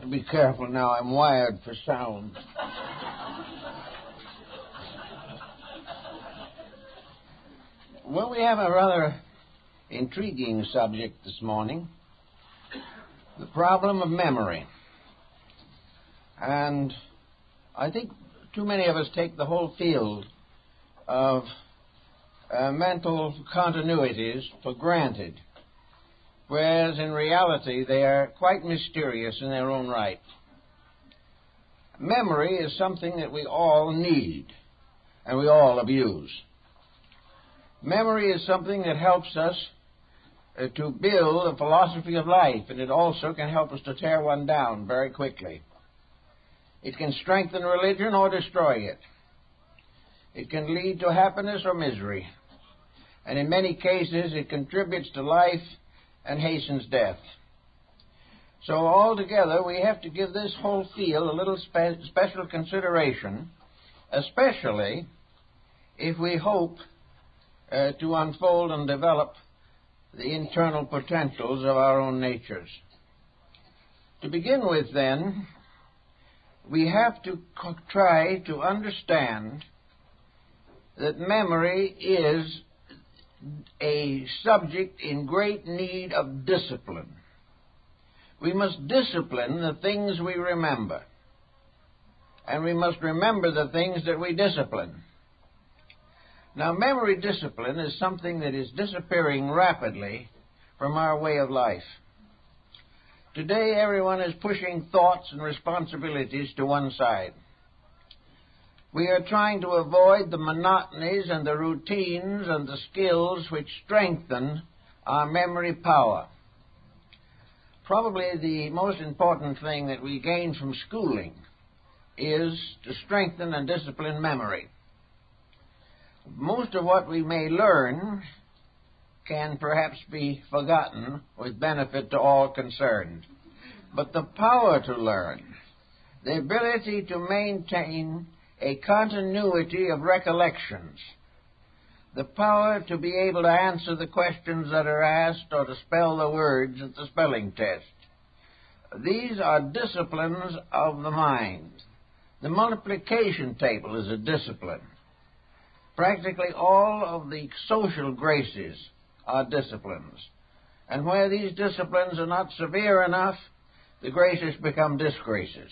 to be careful now. I'm wired for sound. Well, we have a rather intriguing subject this morning, the problem of memory. And I think too many of us take the whole field of mental continuities for granted, whereas in reality they are quite mysterious in their own right. Memory is something that we all need and we all abuse. Memory is something that helps us to build a philosophy of life, and it also can help us to tear one down very quickly. It can strengthen religion or destroy it. It can lead to happiness or misery. And in many cases, it contributes to life and hastens death. So altogether, we have to give this whole field a little special consideration, especially if we hope to unfold and develop the internal potentials of our own natures. To begin with, then, we have to try to understand that memory is a subject in great need of discipline. We must discipline the things we remember, and we must remember the things that we discipline. Now, memory discipline is something that is disappearing rapidly from our way of life. Today, everyone is pushing thoughts and responsibilities to one side. We are trying to avoid the monotonies and the routines and the skills which strengthen our memory power. Probably the most important thing that we gain from schooling is to strengthen and discipline memory. Most of what we may learn can perhaps be forgotten with benefit to all concerned. But the power to learn, the ability to maintain a continuity of recollections, the power to be able to answer the questions that are asked or to spell the words at the spelling test, these are disciplines of the mind. The multiplication table is a discipline. Practically all of the social graces are disciplines. And where these disciplines are not severe enough, the graces become disgraces.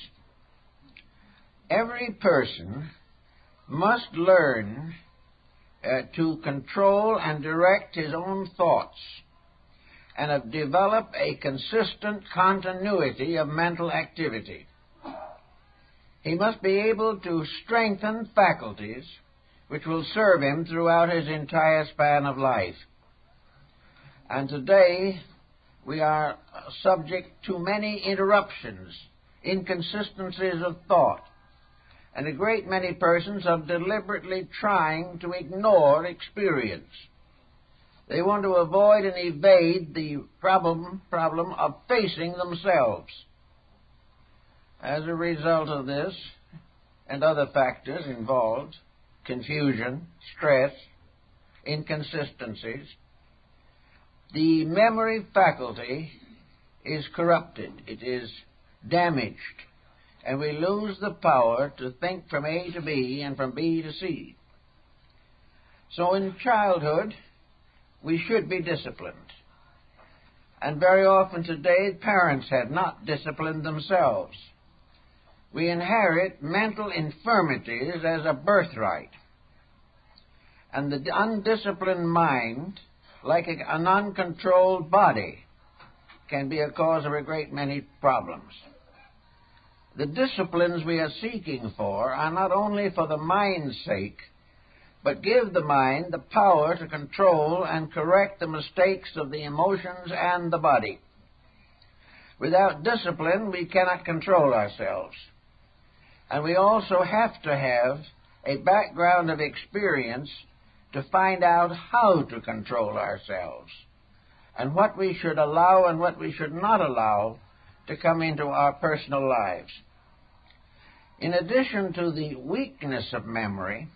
Every person must learn to control and direct his own thoughts and develop a consistent continuity of mental activity. He must be able to strengthen faculties which will serve him throughout his entire span of life. And today, we are subject to many interruptions, inconsistencies of thought, and a great many persons are deliberately trying to ignore experience. They want to avoid and evade the problem of facing themselves. As a result of this, and other factors involved, confusion, stress, inconsistencies, the memory faculty is corrupted, it is damaged, and we lose the power to think from A to B and from B to C. So in childhood, we should be disciplined. And very often today, parents have not disciplined themselves. We inherit mental infirmities as a birthright. And the undisciplined mind, like an uncontrolled body, can be a cause of a great many problems. The disciplines we are seeking for are not only for the mind's sake, but give the mind the power to control and correct the mistakes of the emotions and the body. Without discipline, we cannot control ourselves. And we also have to have a background of experience to find out how to control ourselves and what we should allow and what we should not allow to come into our personal lives. In addition to the weakness of memory,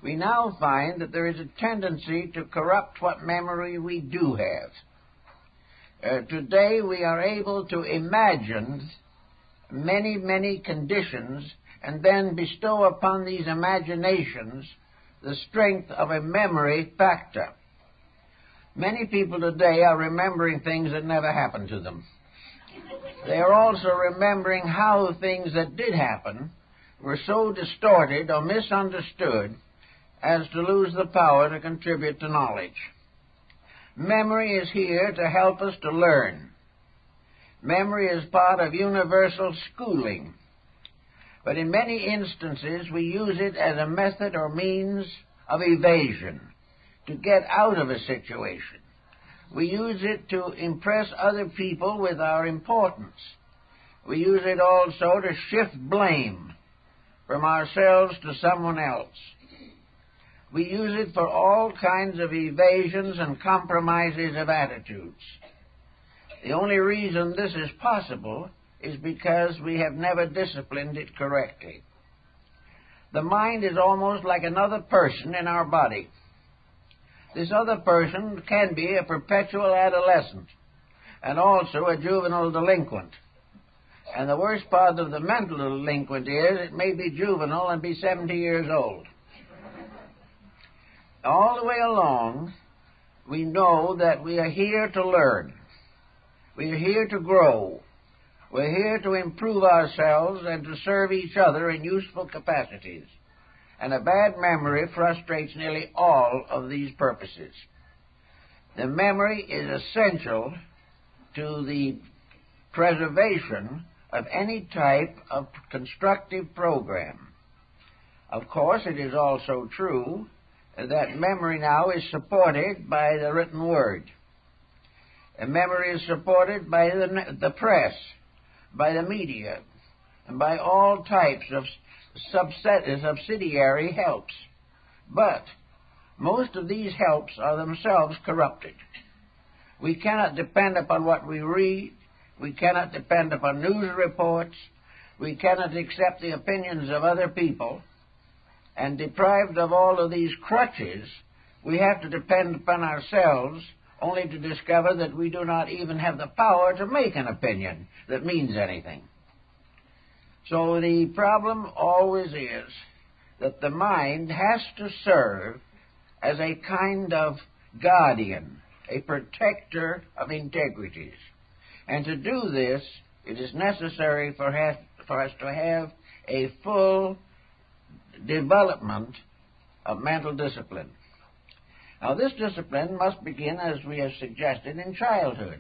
we now find that there is a tendency to corrupt what memory we do have. Today we are able to imagine many, many conditions and then bestow upon these imaginations the strength of a memory factor. Many people today are remembering things that never happened to them. They are also remembering how things that did happen were so distorted or misunderstood as to lose the power to contribute to knowledge. Memory is here to help us to learn. Memory is part of universal schooling. But in many instances, we use it as a method or means of evasion, to get out of a situation. We use it to impress other people with our importance. We use it also to shift blame from ourselves to someone else. We use it for all kinds of evasions and compromises of attitudes. The only reason this is possible is because we have never disciplined it correctly. The mind is almost like another person in our body. This other person can be a perpetual adolescent and also a juvenile delinquent. And the worst part of the mental delinquent is it may be juvenile and be 70 years old. All the way along, we know that we are here to learn. We are here to grow. We're here to improve ourselves and to serve each other in useful capacities. And a bad memory frustrates nearly all of these purposes. The memory is essential to the preservation of any type of constructive program. Of course, it is also true that memory now is supported by the written word. And memory is supported by the press, by the media, and by all types of subsidiary helps. But most of these helps are themselves corrupted. We cannot depend upon what we read. We cannot depend upon news reports. We cannot accept the opinions of other people. And deprived of all of these crutches, we have to depend upon ourselves, only to discover that we do not even have the power to make an opinion that means anything. So the problem always is that the mind has to serve as a kind of guardian, a protector of integrities. And to do this, it is necessary for us to have a full development of mental discipline. Now, this discipline must begin, as we have suggested, in childhood.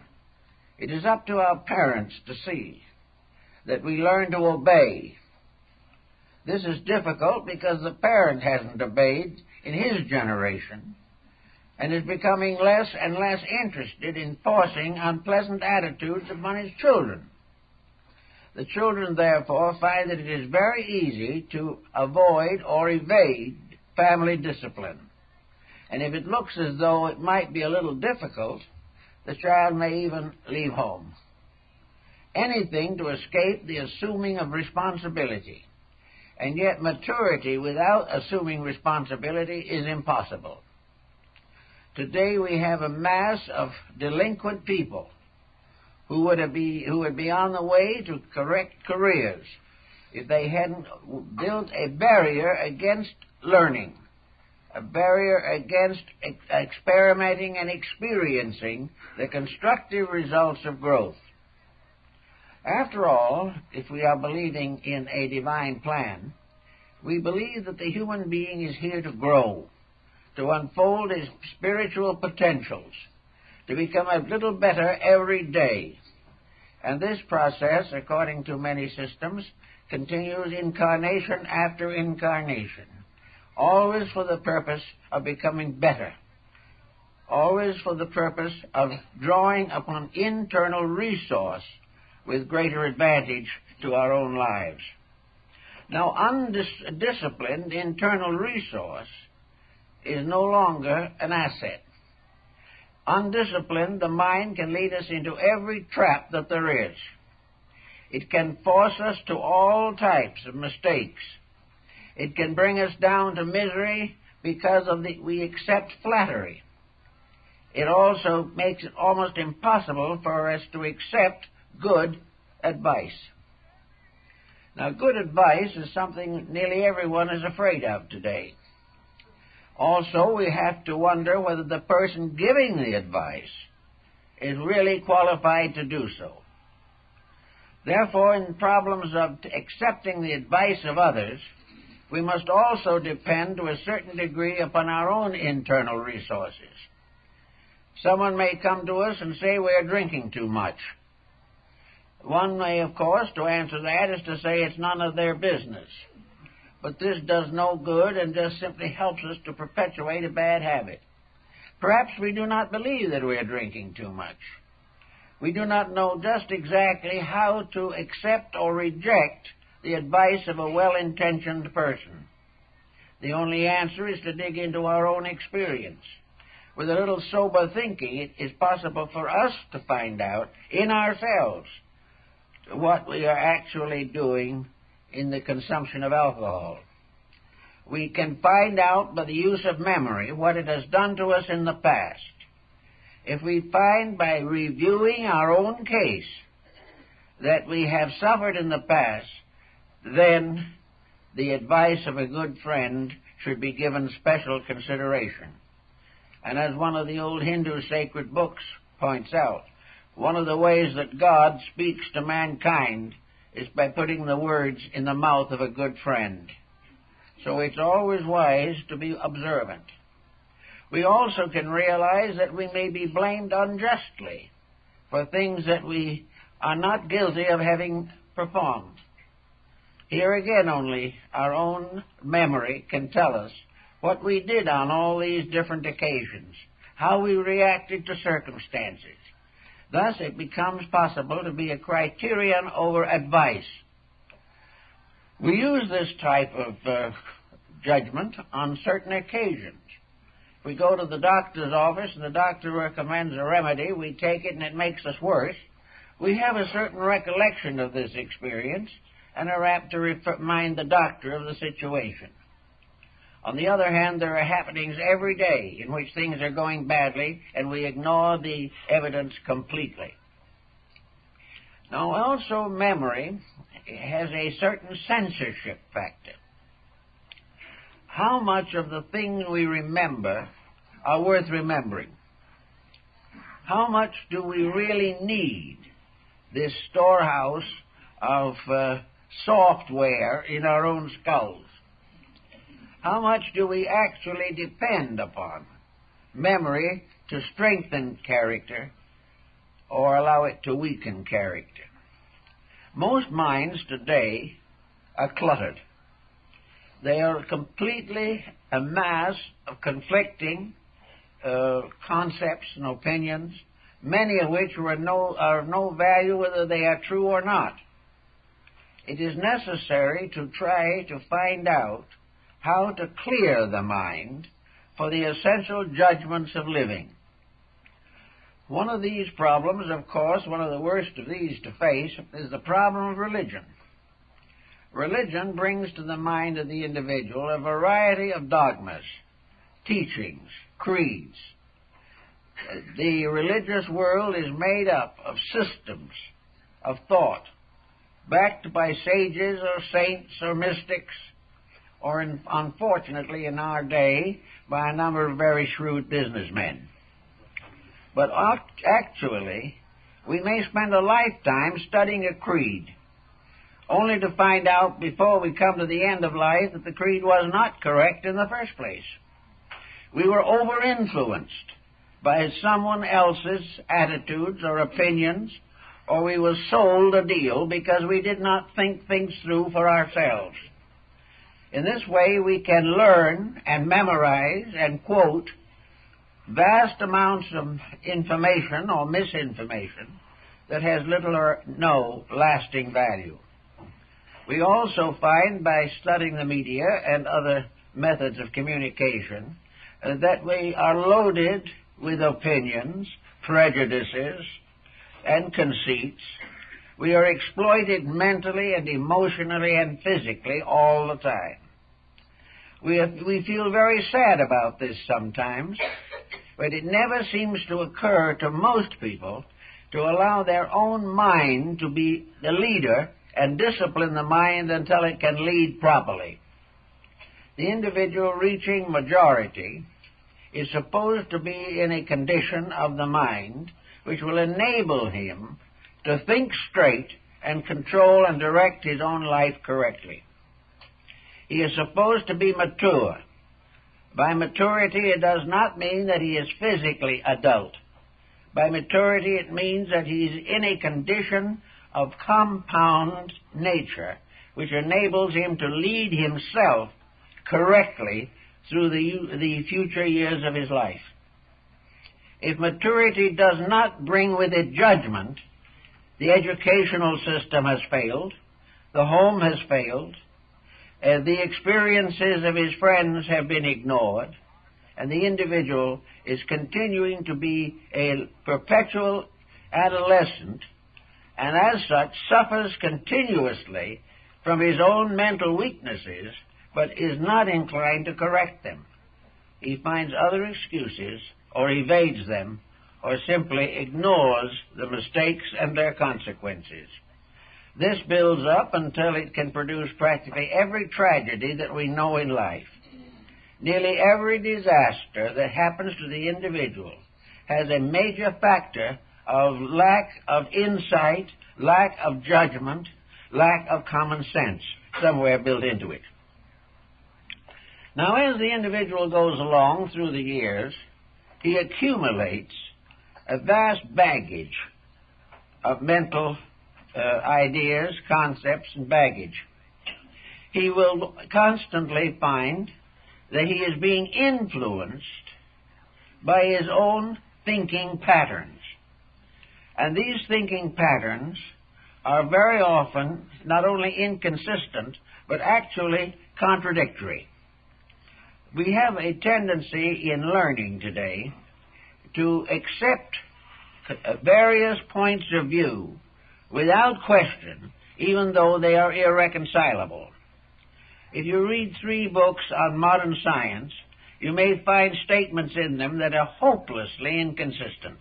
It is up to our parents to see that we learn to obey. This is difficult because the parent hasn't obeyed in his generation and is becoming less and less interested in forcing unpleasant attitudes upon his children. The children, therefore, find that it is very easy to avoid or evade family discipline. And if it looks as though it might be a little difficult, the child may even leave home. Anything to escape the assuming of responsibility. And yet maturity without assuming responsibility is impossible. Today we have a mass of delinquent people who would be on the way to correct careers if they hadn't built a barrier against learning, a barrier against experimenting and experiencing the constructive results of growth. After all, if we are believing in a divine plan, we believe that the human being is here to grow, to unfold his spiritual potentials, to become a little better every day. And this process, according to many systems, continues incarnation after incarnation, always for the purpose of becoming better, always for the purpose of drawing upon internal resource with greater advantage to our own lives. Now, undisciplined internal resource is no longer an asset. Undisciplined, the mind can lead us into every trap that there is. It can force us to all types of mistakes. It can bring us down to misery because we accept flattery. It also makes it almost impossible for us to accept good advice. Now, good advice is something nearly everyone is afraid of today. Also, we have to wonder whether the person giving the advice is really qualified to do so. Therefore, in problems of accepting the advice of others, we must also depend to a certain degree upon our own internal resources. Someone may come to us and say we are drinking too much. One way, of course, to answer that is to say it's none of their business. But this does no good and just simply helps us to perpetuate a bad habit. Perhaps we do not believe that we are drinking too much. We do not know just exactly how to accept or reject the advice of a well-intentioned person. The only answer is to dig into our own experience. With a little sober thinking, it is possible for us to find out in ourselves what we are actually doing in the consumption of alcohol. We can find out by the use of memory what it has done to us in the past. If we find by reviewing our own case that we have suffered in the past, then the advice of a good friend should be given special consideration. And as one of the old Hindu sacred books points out, one of the ways that God speaks to mankind is by putting the words in the mouth of a good friend. So it's always wise to be observant. We also can realize that we may be blamed unjustly for things that we are not guilty of having performed. Here again only our own memory can tell us what we did on all these different occasions, how we reacted to circumstances. Thus it becomes possible to be a criterion over advice. We use this type of judgment on certain occasions. If we go to the doctor's office and the doctor recommends a remedy, we take it and it makes us worse. We have a certain recollection of this experience and are apt to remind the doctor of the situation. On the other hand, there are happenings every day in which things are going badly and we ignore the evidence completely. Now, also memory has a certain censorship factor. How much of the things we remember are worth remembering? How much do we really need this storehouse of software in our own skulls? How much do we actually depend upon memory to strengthen character or allow it to weaken character? Most minds today are cluttered. They are completely a mass of conflicting concepts and opinions, many of which are of no value whether they are true or not. It is necessary to try to find out how to clear the mind for the essential judgments of living. One of these problems, of course, one of the worst of these to face, is the problem of religion. Religion brings to the mind of the individual a variety of dogmas, teachings, creeds. The religious world is made up of systems of thought, backed by sages or saints or mystics, or unfortunately in our day, by a number of very shrewd businessmen. But actually, we may spend a lifetime studying a creed, only to find out before we come to the end of life that the creed was not correct in the first place. We were over-influenced by someone else's attitudes or opinions, or we were sold a deal because we did not think things through for ourselves. In this way, we can learn and memorize and quote vast amounts of information or misinformation that has little or no lasting value. We also find by studying the media and other methods of communication that we are loaded with opinions, prejudices, and conceits. We are exploited mentally and emotionally and physically all the time. We feel very sad about this sometimes, but it never seems to occur to most people to allow their own mind to be the leader and discipline the mind until it can lead properly. The individual reaching majority is supposed to be in a condition of the mind which will enable him to think straight and control and direct his own life correctly. He is supposed to be mature. By maturity, it does not mean that he is physically adult. By maturity, it means that he is in a condition of compound nature which enables him to lead himself correctly through the future years of his life. If maturity does not bring with it judgment, the educational system has failed, the home has failed, the experiences of his friends have been ignored, and the individual is continuing to be a perpetual adolescent, and as such suffers continuously from his own mental weaknesses, but is not inclined to correct them. He finds other excuses, or evades them, or simply ignores the mistakes and their consequences. This builds up until it can produce practically every tragedy that we know in life. Nearly every disaster that happens to the individual has a major factor of lack of insight, lack of judgment, lack of common sense somewhere built into it. Now, as the individual goes along through the years, he accumulates a vast baggage of mental ideas, concepts, and baggage. He will constantly find that he is being influenced by his own thinking patterns. And these thinking patterns are very often not only inconsistent, but actually contradictory. We have a tendency in learning today to accept various points of view without question, even though they are irreconcilable. If you read 3 books on modern science, you may find statements in them that are hopelessly inconsistent.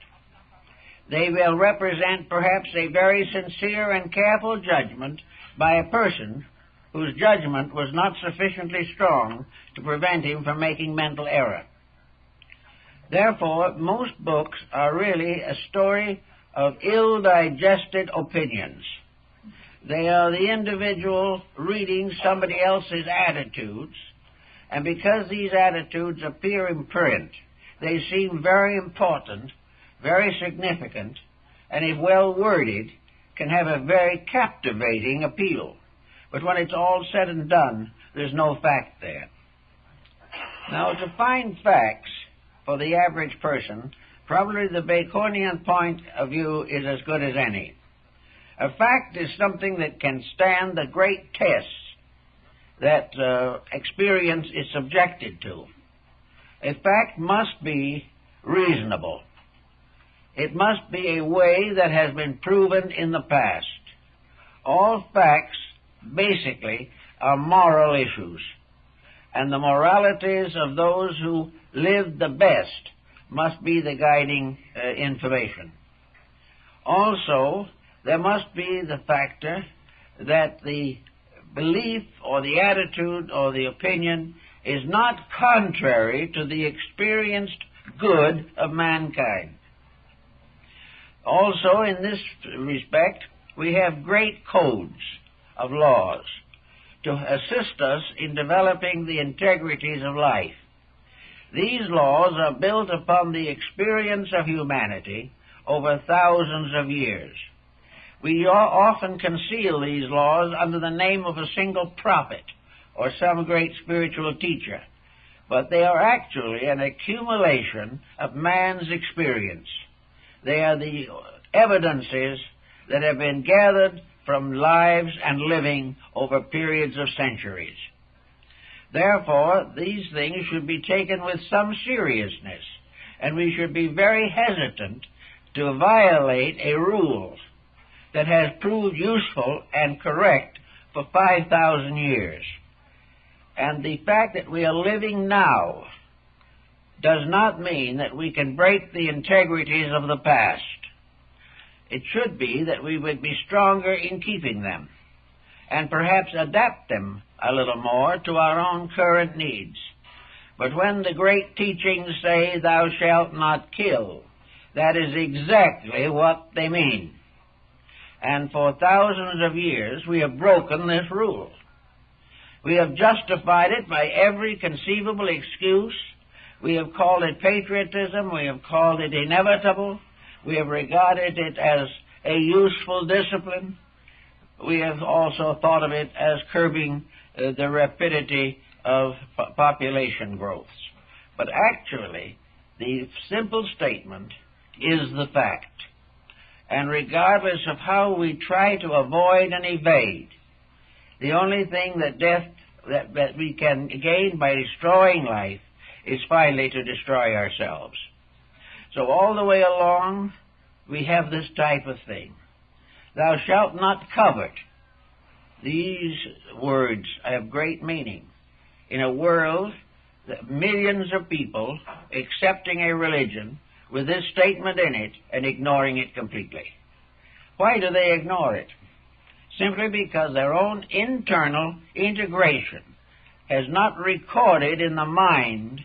They will represent perhaps a very sincere and careful judgment by a person whose judgment was not sufficiently strong to prevent him from making mental error. Therefore, most books are really a story of ill-digested opinions. They are the individual reading somebody else's attitudes, and because these attitudes appear in print, they seem very important, very significant, and if well worded, can have a very captivating appeal. But when it's all said and done, there's no fact there. Now, to find facts for the average person, probably the Baconian point of view is as good as any. A fact is something that can stand the great tests that experience is subjected to. A fact must be reasonable. It must be a way that has been proven in the past. All facts, basically, are moral issues, and the moralities of those who live the best must be the guiding information. Also, there must be the factor that the belief or the attitude or the opinion is not contrary to the experienced good of mankind. Also, in this respect, we have great codes of laws to assist us in developing the integrities of life. These laws are built upon the experience of humanity over thousands of years. We often conceal these laws under the name of a single prophet or some great spiritual teacher, but they are actually an accumulation of man's experience. They are the evidences that have been gathered from lives and living over periods of centuries. Therefore, these things should be taken with some seriousness, and we should be very hesitant to violate a rule that has proved useful and correct for 5,000 years. And the fact that we are living now does not mean that we can break the integrities of the past. It should be that we would be stronger in keeping them. and perhaps adapt them a little more to our own current needs. But when the great teachings say, "Thou shalt not kill," that is exactly what they mean. And for thousands of years we have broken this rule. We have justified it by every conceivable excuse. We have called it patriotism. We have called it inevitable. We have regarded it as a useful discipline. We have also thought of it as curbing the rapidity of population growth. But actually, the simple statement is the fact. And regardless of how we try to avoid and evade, the only thing that we can gain by destroying life is finally to destroy ourselves. So all the way along, we have this type of thing. Thou shalt not covet. These words have great meaning. In a world, millions of people accepting a religion with this statement in it and ignoring it completely. Why do they ignore it? Simply because their own internal integration has not recorded in the mind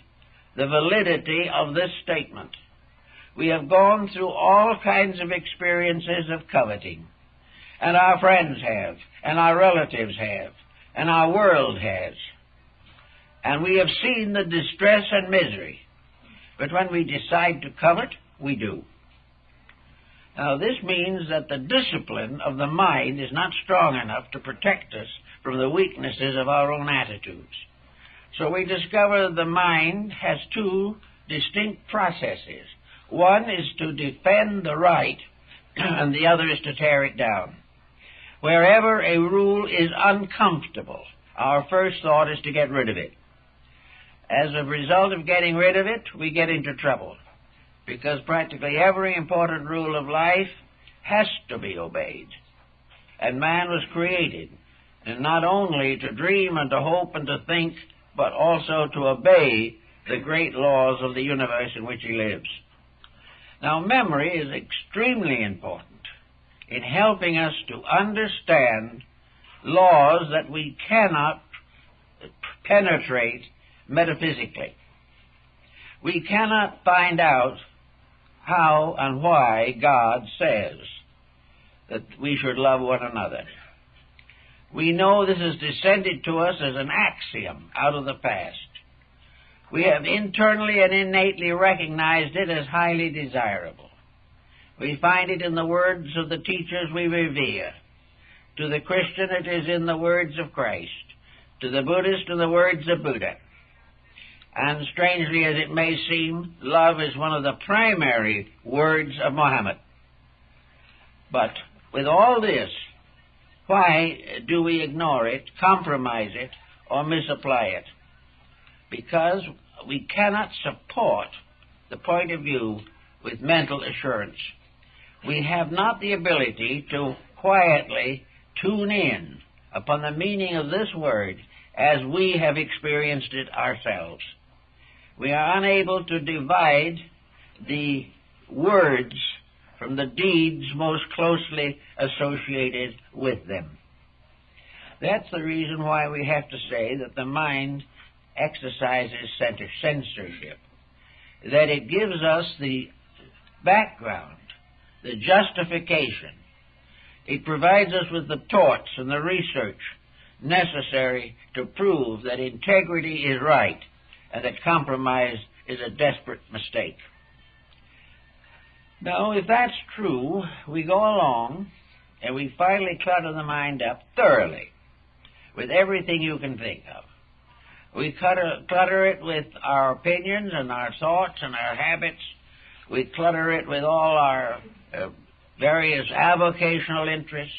the validity of this statement. We have gone through all kinds of experiences of coveting, and our friends have, and our relatives have, and our world has. And we have seen the distress and misery. But when we decide to covet, we do. Now, this means that the discipline of the mind is not strong enough to protect us from the weaknesses of our own attitudes. So we discover the mind has two distinct processes. One is to defend the right, and the other is to tear it down. Wherever a rule is uncomfortable, our first thought is to get rid of it. As a result of getting rid of it, we get into trouble, because practically every important rule of life has to be obeyed. And man was created, and not only to dream and to hope and to think, but also to obey the great laws of the universe in which he lives. Now, memory is extremely important in helping us to understand laws that we cannot penetrate metaphysically. We cannot find out how and why God says that we should love one another. We know this has descended to us as an axiom out of the past. We have internally and innately recognized it as highly desirable. We find it in the words of the teachers we revere. To the Christian, it is in the words of Christ. To the Buddhist, in the words of Buddha. And strangely as it may seem, love is one of the primary words of Muhammad. But with all this, why do we ignore it, compromise it, or misapply it? Because we cannot support the point of view with mental assurance. We have not the ability to quietly tune in upon the meaning of this word as we have experienced it ourselves. We are unable to divide the words from the deeds most closely associated with them. That's the reason why we have to say that the mind exercises censorship, that it gives us the background, the justification. It provides us with the torch and the research necessary to prove that integrity is right and that compromise is a desperate mistake. Now, if that's true, we go along and we finally clutter the mind up thoroughly with everything you can think of. We clutter it with our opinions and our thoughts and our habits. We clutter it with all our various avocational interests.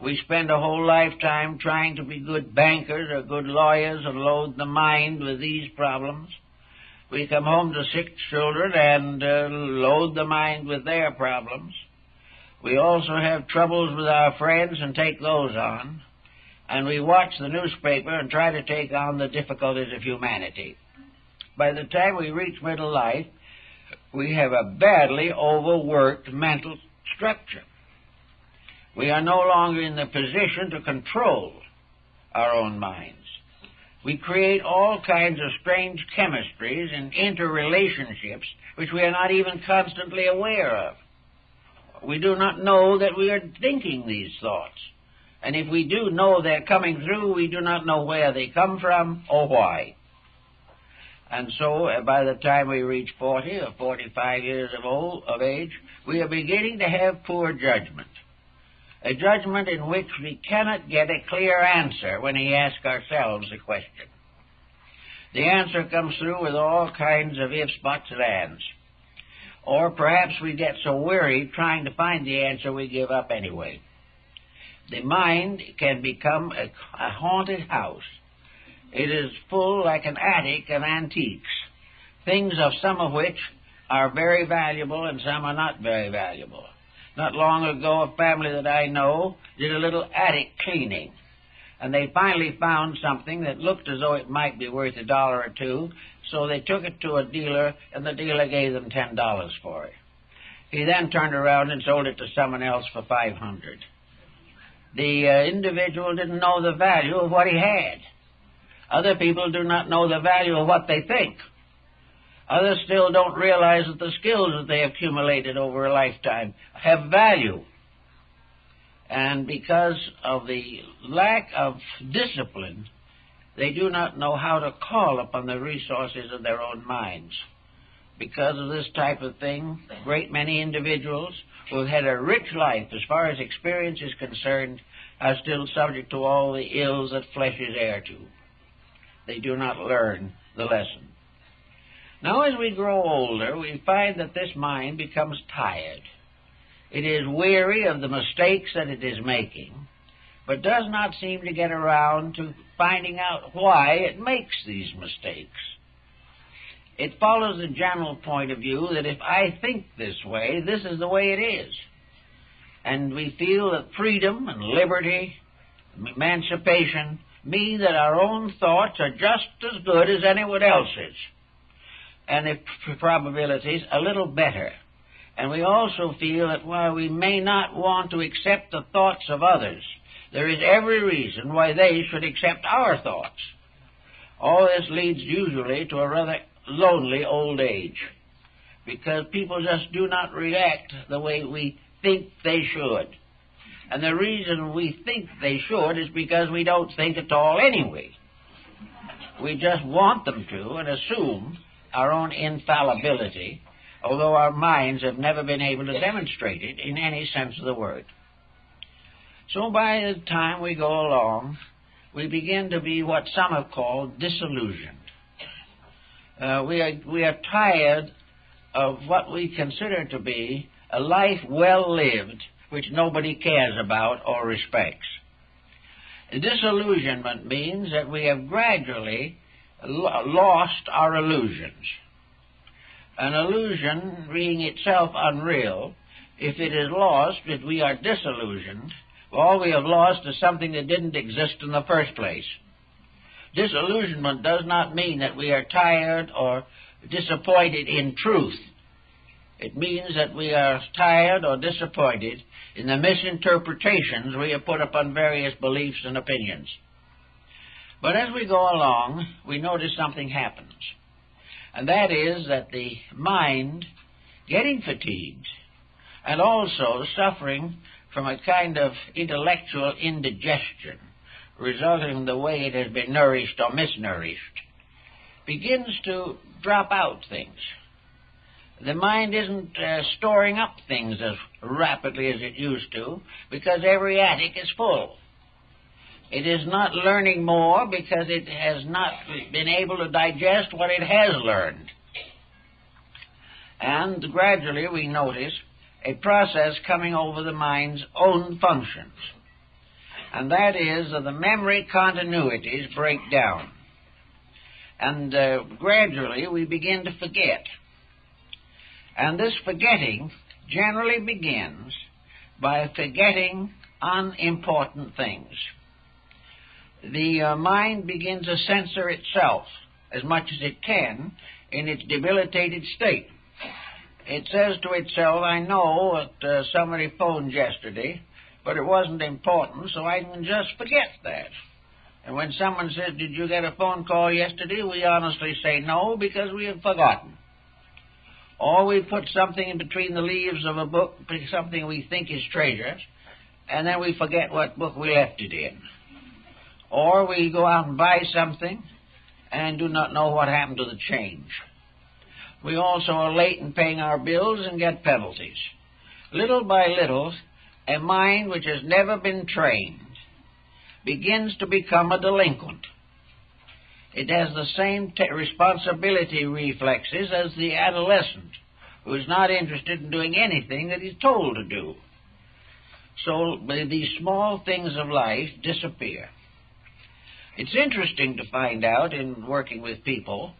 We spend a whole lifetime trying to be good bankers or good lawyers and load the mind with these problems. We come home to sick children and load the mind with their problems. We also have troubles with our friends and take those on. And we watch the newspaper and try to take on the difficulties of humanity. By the time we reach middle life, we have a badly overworked mental structure. We are no longer in the position to control our own minds. We create all kinds of strange chemistries and interrelationships which we are not even constantly aware of. We do not know that we are thinking these thoughts. And if we do know they're coming through, we do not know where they come from or why. And so, by the time we reach 40 or 45 years of age, we are beginning to have poor judgment. A judgment in which we cannot get a clear answer when we ask ourselves a question. The answer comes through with all kinds of ifs, buts, and ands. Or perhaps we get so weary trying to find the answer we give up anyway. The mind can become a haunted house. It is full like an attic of antiques, things of some of which are very valuable and some are not very valuable. Not long ago, a family that I know did a little attic cleaning, and they finally found something that looked as though it might be worth $1 or $2, so they took it to a dealer, and the dealer gave them $10 for it. He then turned around and sold it to someone else for $500. The individual didn't know the value of what he had. Other people do not know the value of what they think. Others still don't realize that the skills that they accumulated over a lifetime have value. And because of the lack of discipline, they do not know how to call upon the resources of their own minds. Because of this type of thing, a great many individuals who have had a rich life as far as experience is concerned are still subject to all the ills that flesh is heir to. They do not learn the lesson. Now, as we grow older, we find that this mind becomes tired. It is weary of the mistakes that it is making, but does not seem to get around to finding out why it makes these mistakes. It follows the general point of view that if I think this way, this is the way it is. And we feel that freedom and liberty, emancipation, mean that our own thoughts are just as good as anyone else's, and if probabilities a little better. And we also feel that while we may not want to accept the thoughts of others, there is every reason why they should accept our thoughts. All this leads usually to a rather lonely old age, because people just do not react the way we think they should. And the reason we think they should is because we don't think at all anyway. We just want them to and assume our own infallibility, although our minds have never been able to demonstrate it in any sense of the word. So by the time we go along, we begin to be what some have called disillusioned. We are tired of what we consider to be a life well lived, which nobody cares about or respects. Disillusionment means that we have gradually lost our illusions. An illusion being itself unreal, if it is lost, if we are disillusioned, all we have lost is something that didn't exist in the first place. Disillusionment does not mean that we are tired or disappointed in truth. It means that we are tired or disappointed in the misinterpretations we have put upon various beliefs and opinions. But as we go along, we notice something happens. And that is that the mind, getting fatigued, and also suffering from a kind of intellectual indigestion, resulting in the way it has been nourished or misnourished, begins to drop out things. The mind isn't storing up things as rapidly as it used to, because every attic is full. It is not learning more because it has not been able to digest what it has learned. And gradually we notice a process coming over the mind's own functions. And that is that the memory continuities break down. And gradually we begin to forget. And this forgetting generally begins by forgetting unimportant things. The mind begins to censor itself as much as it can in its debilitated state. It says to itself, I know that somebody phoned yesterday but it wasn't important, so I can just forget that. And when someone says, "Did you get a phone call yesterday?" we honestly say no, because we have forgotten. Or we put something in between the leaves of a book, something we think is treasure, and then we forget what book we left it in. Or we go out and buy something and do not know what happened to the change. We also are late in paying our bills and get penalties. Little by little, a mind which has never been trained begins to become a delinquent. It has the same responsibility reflexes as the adolescent, who is not interested in doing anything that he's told to do. So these small things of life disappear. It's interesting to find out in working with people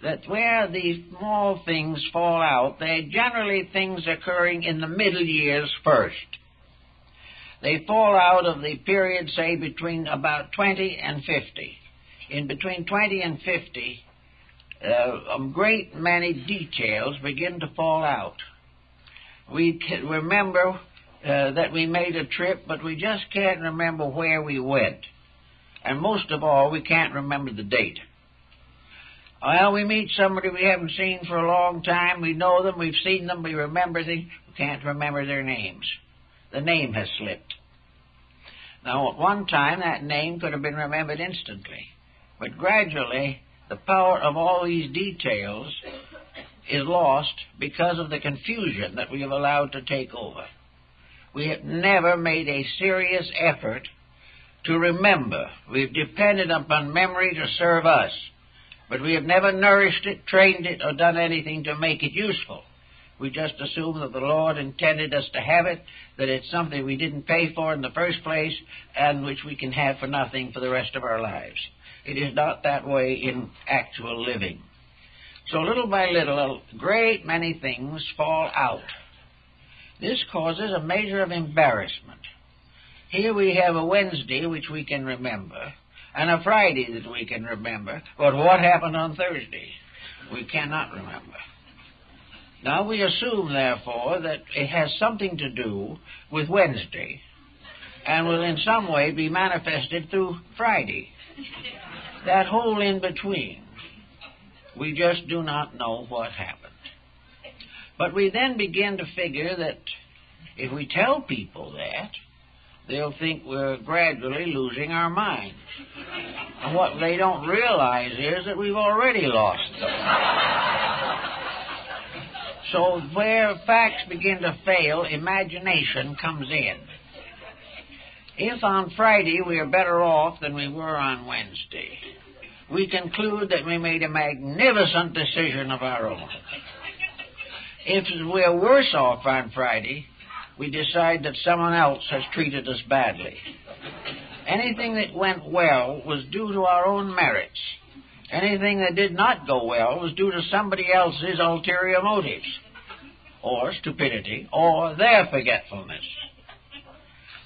that where these small things fall out, they're generally things occurring in the middle years first. They fall out of the period, say, between about 20 and 50. In between 20 and 50, a great many details begin to fall out. We can remember that we made a trip, but we just can't remember where we went. And most of all, we can't remember the date. Well, we meet somebody we haven't seen for a long time. We know them, we've seen them, we remember them. We can't remember their names. The name has slipped. Now, at one time, that name could have been remembered instantly. But gradually, the power of all these details is lost because of the confusion that we have allowed to take over. We have never made a serious effort to remember. We've depended upon memory to serve us, but we have never nourished it, trained it, or done anything to make it useful. We just assume that the Lord intended us to have it, that it's something we didn't pay for in the first place, and which we can have for nothing for the rest of our lives. It is not that way in actual living. So little by little, a great many things fall out. This causes a measure of embarrassment. Here we have a Wednesday which we can remember, and a Friday that we can remember, but what happened on Thursday? We cannot remember. Now we assume, therefore, that it has something to do with Wednesday, and will in some way be manifested through Friday. That whole in-between, we just do not know what happened. But we then begin to figure that if we tell people that, they'll think we're gradually losing our minds. And what they don't realize is that we've already lost them. So where facts begin to fail, imagination comes in. If on Friday we are better off than we were on Wednesday, we conclude that we made a magnificent decision of our own. If we're worse off on Friday, we decide that someone else has treated us badly. Anything that went well was due to our own merits. Anything that did not go well was due to somebody else's ulterior motives, or stupidity, or their forgetfulness.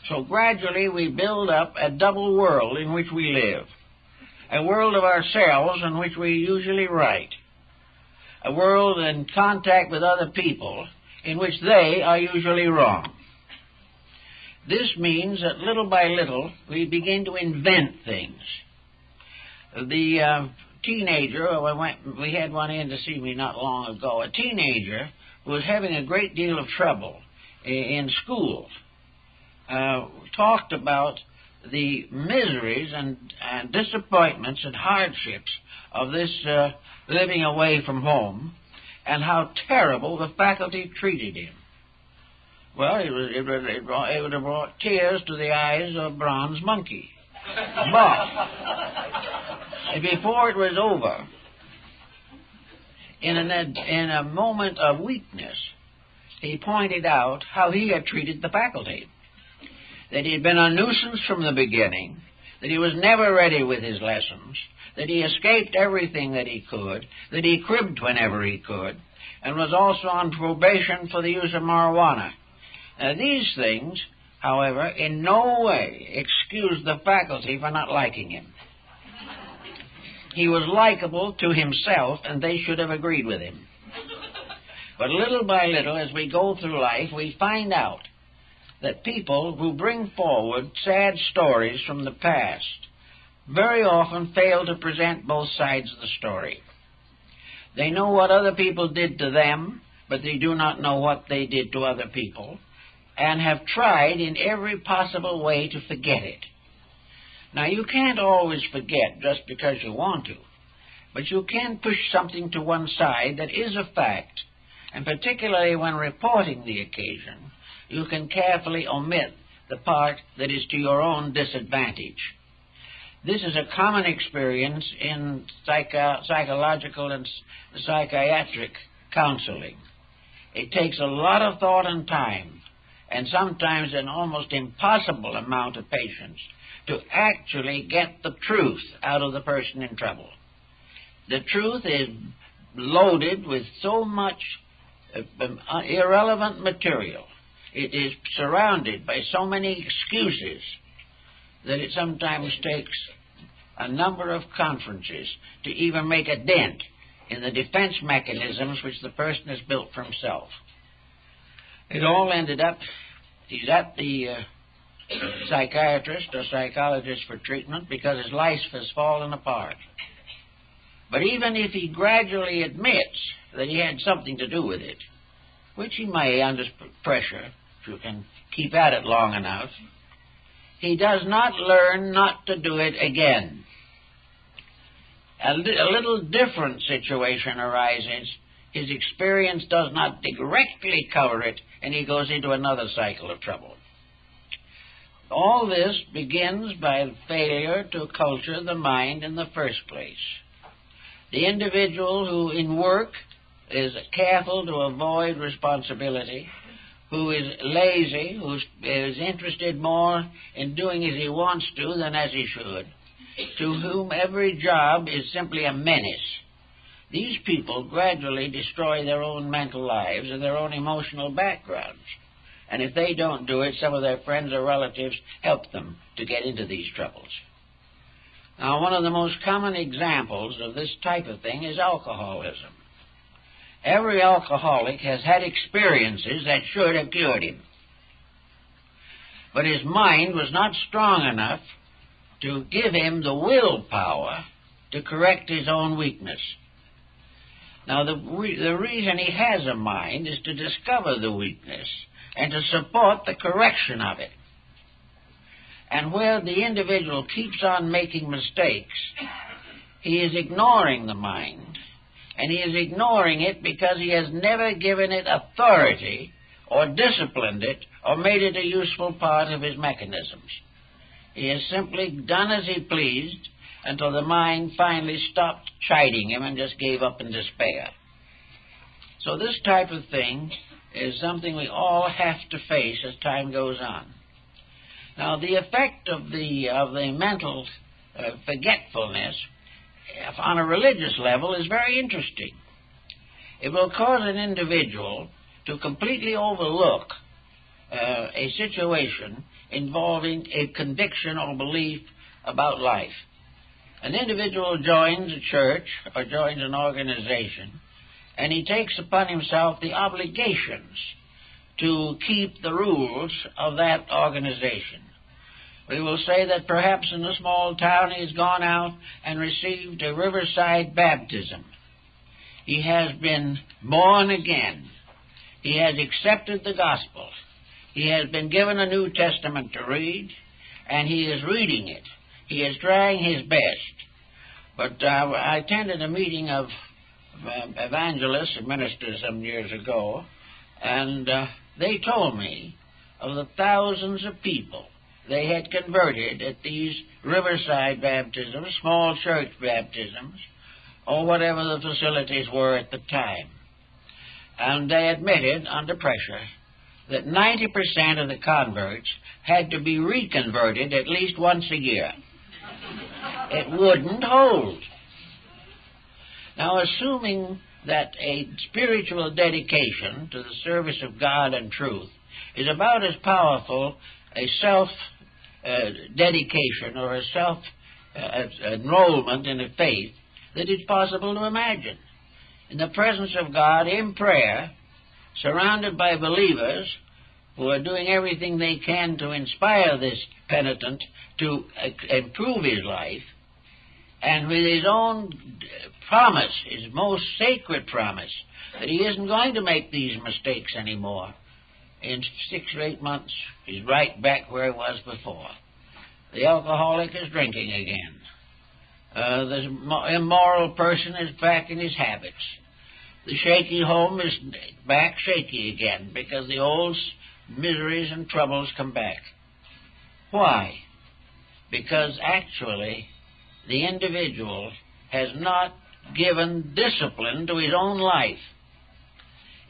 So gradually we build up a double world in which we live. A world of ourselves in which we usually write. A world in contact with other people in which they are usually wrong. This means that little by little we begin to invent things. The teenager, we had one in to see me not long ago, a teenager who was having a great deal of trouble in school, talked about the miseries and disappointments and hardships of this living away from home, and how terrible the faculty treated him. Well, it would have brought tears to the eyes of a bronze monkey. But before it was over, in a moment of weakness, he pointed out how he had treated the faculty. That he had been a nuisance from the beginning, that he was never ready with his lessons, that he escaped everything that he could, that he cribbed whenever he could, and was also on probation for the use of marijuana. Now, these things, however, in no way excused the faculty for not liking him. He was likable to himself, and they should have agreed with him. But little by little, as we go through life, we find out that people who bring forward sad stories from the past very often fail to present both sides of the story. They know what other people did to them, but they do not know what they did to other people, and have tried in every possible way to forget it. Now, you can't always forget just because you want to, but you can push something to one side that is a fact, and particularly when reporting the occasion, you can carefully omit the part that is to your own disadvantage. This is a common experience in psychological and psychiatric counseling. It takes a lot of thought and time, and sometimes an almost impossible amount of patience, to actually get the truth out of the person in trouble. The truth is loaded with so much irrelevant material. It is surrounded by so many excuses that it sometimes takes a number of conferences to even make a dent in the defense mechanisms which the person has built for himself. It all ended up, he's at the psychiatrist or psychologist for treatment because his life has fallen apart. But even if he gradually admits that he had something to do with it, which he may under pressure, if you can keep at it long enough, he does not learn not to do it again. A little different situation arises. His experience does not directly cover it, and he goes into another cycle of trouble. All this begins by the failure to culture the mind in the first place. The individual who in work is careful to avoid responsibility, who is lazy, who is interested more in doing as he wants to than as he should, to whom every job is simply a menace. These people gradually destroy their own mental lives and their own emotional backgrounds. And if they don't do it, some of their friends or relatives help them to get into these troubles. Now, one of the most common examples of this type of thing is alcoholism. Every alcoholic has had experiences that should have cured him. But his mind was not strong enough to give him the willpower to correct his own weakness. Now, the reason he has a mind is to discover the weakness and to support the correction of it. And where the individual keeps on making mistakes, he is ignoring the mind, and he is ignoring it because he has never given it authority or disciplined it or made it a useful part of his mechanisms. He has simply done as he pleased until the mind finally stopped chiding him and just gave up in despair. So this type of thing is something we all have to face as time goes on. Now, the effect of the mental forgetfulness on a religious level is very interesting. It will cause an individual to completely overlook a situation involving a conviction or belief about life. An individual joins a church or joins an organization, and he takes upon himself the obligations to keep the rules of that organization. We will say that perhaps in a small town he has gone out and received a riverside baptism. He has been born again. He has accepted the gospel. He has been given a New Testament to read, and he is reading it. He is trying his best. But I attended a meeting of evangelists and ministers some years ago, and they told me of the thousands of people they had converted at these riverside baptisms, small church baptisms, or whatever the facilities were at the time. And they admitted, under pressure, that 90% of the converts had to be reconverted at least once a year. It wouldn't hold. Now, assuming that a spiritual dedication to the service of God and truth is about as powerful a self-dedication or a self-enrollment in a faith that it's possible to imagine. In the presence of God, in prayer, surrounded by believers who are doing everything they can to inspire this penitent to improve his life, and with his own promise, his most sacred promise, that he isn't going to make these mistakes anymore, in 6 or 8 months, he's right back where he was before. The alcoholic is drinking again. The immoral person is back in his habits. The shaky home is back shaky again because the old miseries and troubles come back. Why? Because actually the individual has not given discipline to his own life.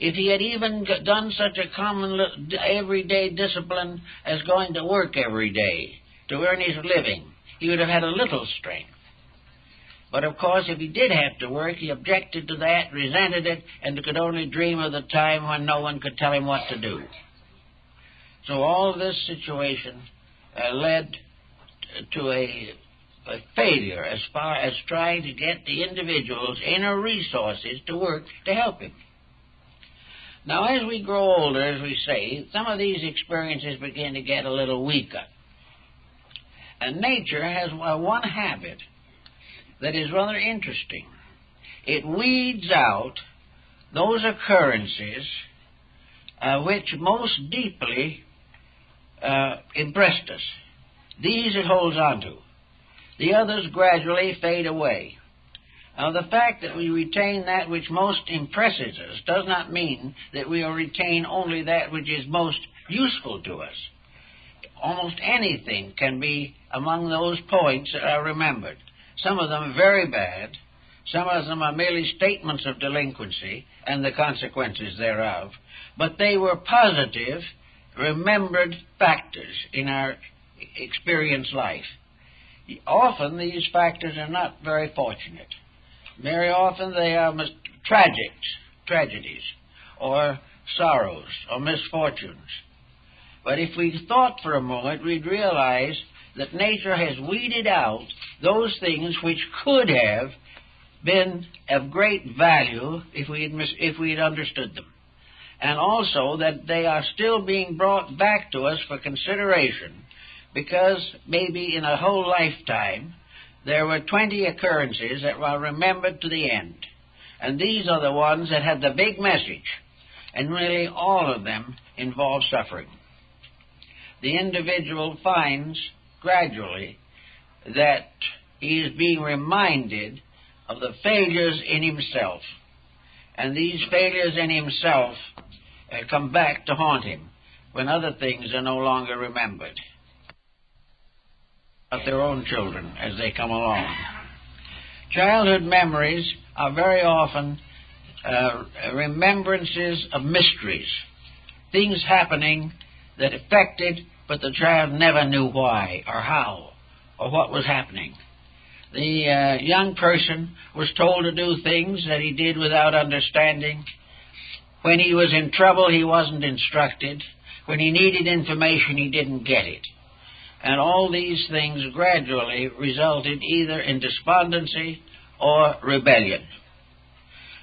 If he had even done such a common everyday discipline as going to work every day to earn his living, he would have had a little strength. But of course, if he did have to work, he objected to that, resented it, and could only dream of the time when no one could tell him what to do. So all this situation led to a failure as far as trying to get the individual's inner resources to work to help him. Now, as we grow older, as we say, some of these experiences begin to get a little weaker. And nature has one habit that is rather interesting. It weeds out those occurrences which most deeply impressed us. These it holds on to. The others gradually fade away. Now, the fact that we retain that which most impresses us does not mean that we will retain only that which is most useful to us. Almost anything can be among those points that are remembered. Some of them very bad. Some of them are merely statements of delinquency and the consequences thereof. But they were positive, remembered factors in our experience life. Often these factors are not very fortunate. Very often they are tragedies, or sorrows, or misfortunes. But if we thought for a moment, we'd realize that nature has weeded out those things which could have been of great value if we had understood them. And also that they are still being brought back to us for consideration, because maybe in a whole lifetime there were 20 occurrences that were remembered to the end. And these are the ones that had the big message, and really all of them involve suffering. The individual finds gradually that he is being reminded of the failures in himself. And these failures in himself come back to haunt him when other things are no longer remembered. About their own children as they come along. Childhood memories are very often remembrances of mysteries, things happening that affected, but the child never knew why or how or what was happening. The young person was told to do things that he did without understanding. When he was in trouble, he wasn't instructed. When he needed information, he didn't get it. And all these things gradually resulted either in despondency or rebellion.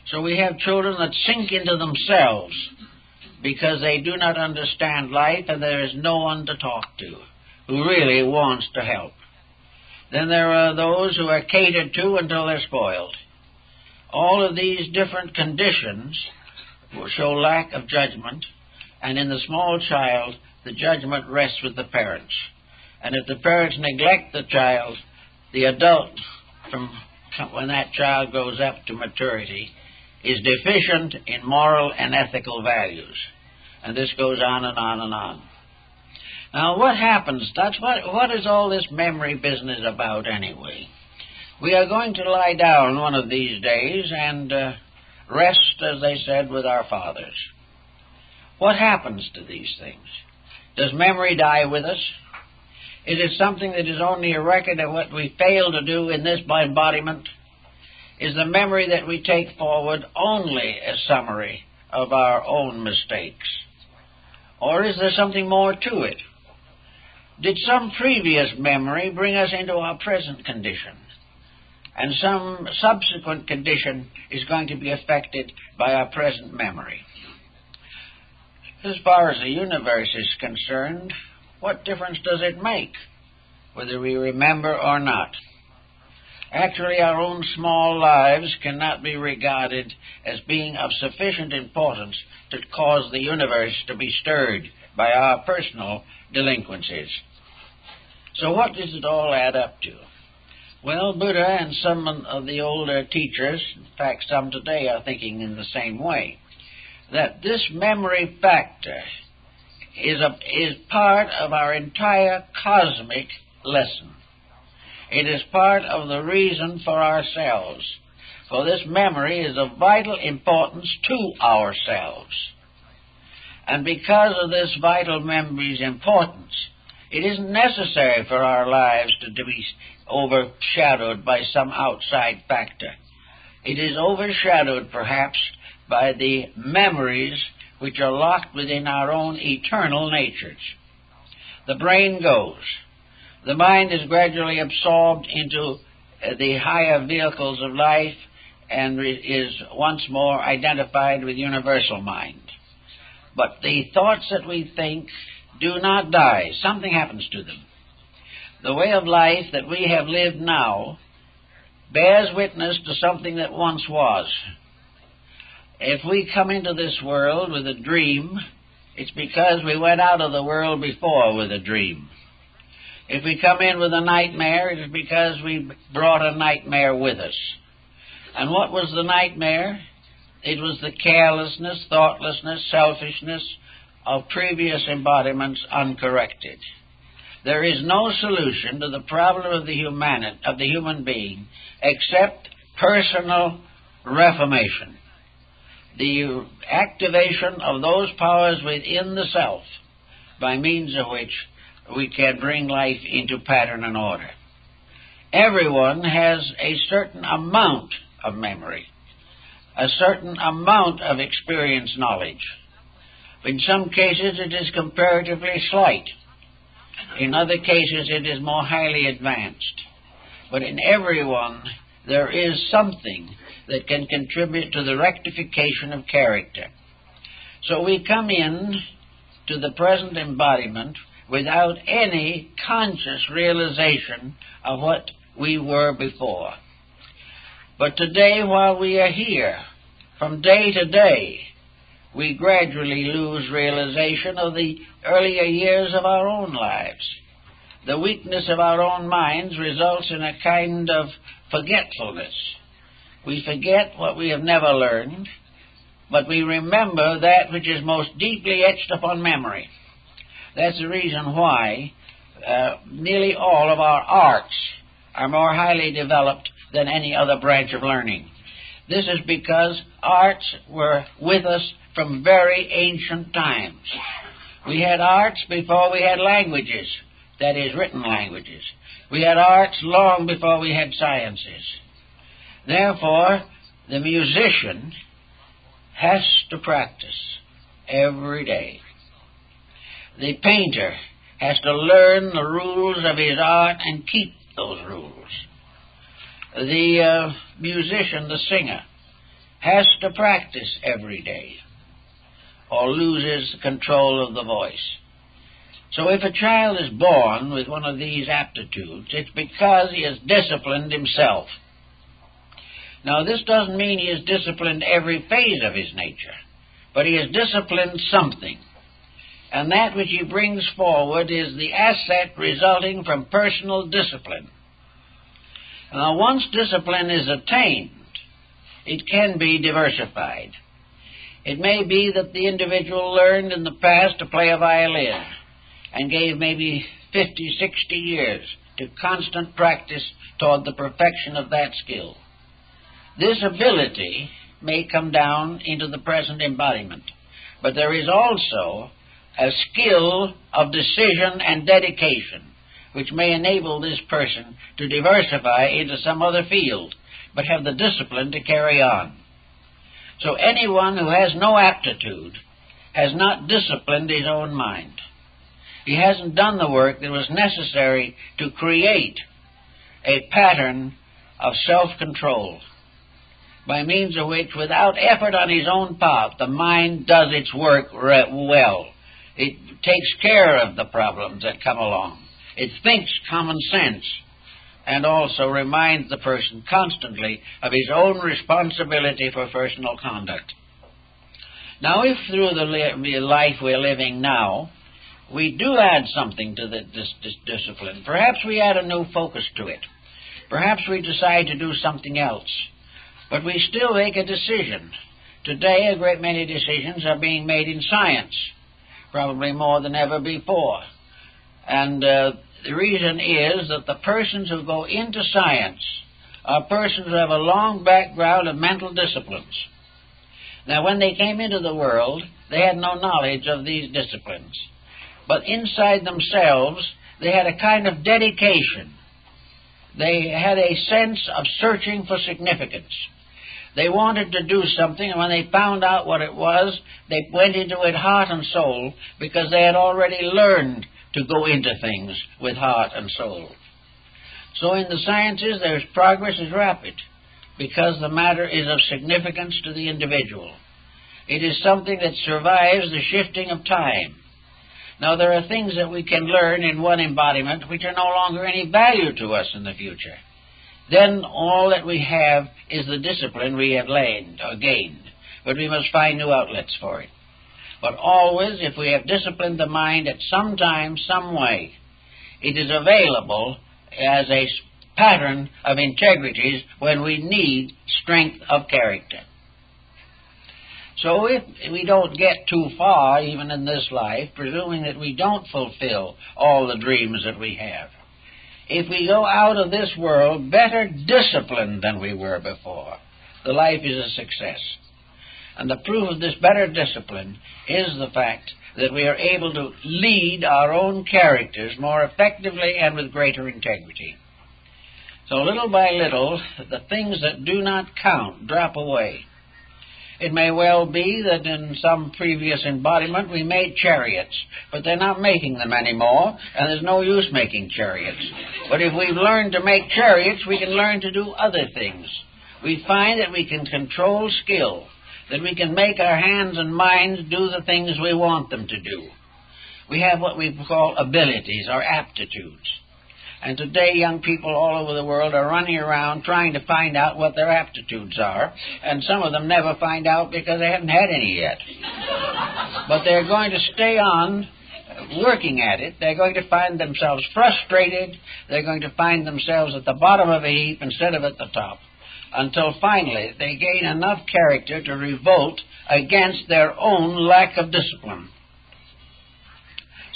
So we have children that sink into themselves because they do not understand life and there is no one to talk to who really wants to help. Then there are those who are catered to until they're spoiled. All of these different conditions will show lack of judgment, and in the small child, the judgment rests with the parents. And if the parents neglect the child, the adult, from when that child grows up to maturity, is deficient in moral and ethical values. And this goes on and on and on. Now, what happens? What is all this memory business about anyway? We are going to lie down one of these days and rest, as they said, with our fathers. What happens to these things? Does memory die with us? Is it something that is only a record of what we fail to do in this embodiment? Is the memory that we take forward only a summary of our own mistakes? Or is there something more to it? Did some previous memory bring us into our present condition? And some subsequent condition is going to be affected by our present memory. As far as the universe is concerned, what difference does it make whether we remember or not? Actually, our own small lives cannot be regarded as being of sufficient importance to cause the universe to be stirred by our personal delinquencies. So what does it all add up to? Well, Buddha and some of the older teachers, in fact some today, are thinking in the same way, that this memory factor is part of our entire cosmic lesson. It is part of the reason for ourselves, for this memory is of vital importance to ourselves. And because of this vital memory's importance, it isn't necessary for our lives to be overshadowed by some outside factor. It is overshadowed, perhaps, by the memories which are locked within our own eternal natures. The brain goes. The mind is gradually absorbed into the higher vehicles of life and is once more identified with universal mind. But the thoughts that we think do not die. Something happens to them. The way of life that we have lived now bears witness to something that once was. If we come into this world with a dream, it's because we went out of the world before with a dream. If we come in with a nightmare, it is because we brought a nightmare with us. And what was the nightmare? It was the carelessness, thoughtlessness, selfishness of previous embodiments uncorrected. There is no solution to the problem of the human being except personal reformation. The activation of those powers within the self by means of which we can bring life into pattern and order. Everyone has a certain amount of memory, a certain amount of experience knowledge. In some cases it is comparatively slight. In other cases it is more highly advanced. But in everyone there is something that can contribute to the rectification of character. So we come in to the present embodiment without any conscious realization of what we were before. But today, while we are here, from day to day, we gradually lose realization of the earlier years of our own lives. The weakness of our own minds results in a kind of forgetfulness. We forget what we have never learned, but we remember that which is most deeply etched upon memory. That's the reason why nearly all of our arts are more highly developed than any other branch of learning. This is because arts were with us from very ancient times. We had arts before we had languages, that is, written languages. We had arts long before we had sciences. Therefore, the musician has to practice every day. The painter has to learn the rules of his art and keep those rules. The musician, the singer, has to practice every day or loses control of the voice. So if a child is born with one of these aptitudes, it's because he has disciplined himself. Now, this doesn't mean he has disciplined every phase of his nature, but he has disciplined something. And that which he brings forward is the asset resulting from personal discipline. Now, once discipline is attained, it can be diversified. It may be that the individual learned in the past to play a violin and gave maybe 50, 60 years to constant practice toward the perfection of that skill. This ability may come down into the present embodiment, but there is also a skill of decision and dedication which may enable this person to diversify into some other field, but have the discipline to carry on. So anyone who has no aptitude has not disciplined his own mind. He hasn't done the work that was necessary to create a pattern of self-control. by means of which, without effort on his own part, the mind does its work well. It takes care of the problems that come along. It thinks common sense, and also reminds the person constantly of his own responsibility for personal conduct. Now, if through the life we're living now, we do add something to this discipline, perhaps we add a new focus to it, perhaps we decide to do something else, but we still make a decision. Today, a great many decisions are being made in science, probably more than ever before. And the reason is that the persons who go into science are persons who have a long background of mental disciplines. Now, when they came into the world, they had no knowledge of these disciplines. But inside themselves, they had a kind of dedication. They had a sense of searching for significance. They wanted to do something, and when they found out what it was, they went into it heart and soul, because they had already learned to go into things with heart and soul. So in the sciences, their progress is rapid, because the matter is of significance to the individual. It is something that survives the shifting of time. Now, there are things that we can learn in one embodiment which are no longer any value to us in the future. Then all that we have is the discipline we have gained, but we must find new outlets for it. But always, if we have disciplined the mind at some time, some way, it is available as a pattern of integrities when we need strength of character. So if we don't get too far, even in this life, presuming that we don't fulfill all the dreams that we have, if we go out of this world better disciplined than we were before, the life is a success. And the proof of this better discipline is the fact that we are able to lead our own characters more effectively and with greater integrity. So little by little, the things that do not count drop away. It may well be that in some previous embodiment we made chariots, but they're not making them anymore, and there's no use making chariots. But if we've learned to make chariots, we can learn to do other things. We find that we can control skill, that we can make our hands and minds do the things we want them to do. We have what we call abilities or aptitudes. And today young people all over the world are running around trying to find out what their aptitudes are, and some of them never find out because they haven't had any yet. But they're going to stay on working at it. They're going to find themselves frustrated. They're going to find themselves at the bottom of a heap instead of at the top, until finally they gain enough character to revolt against their own lack of discipline.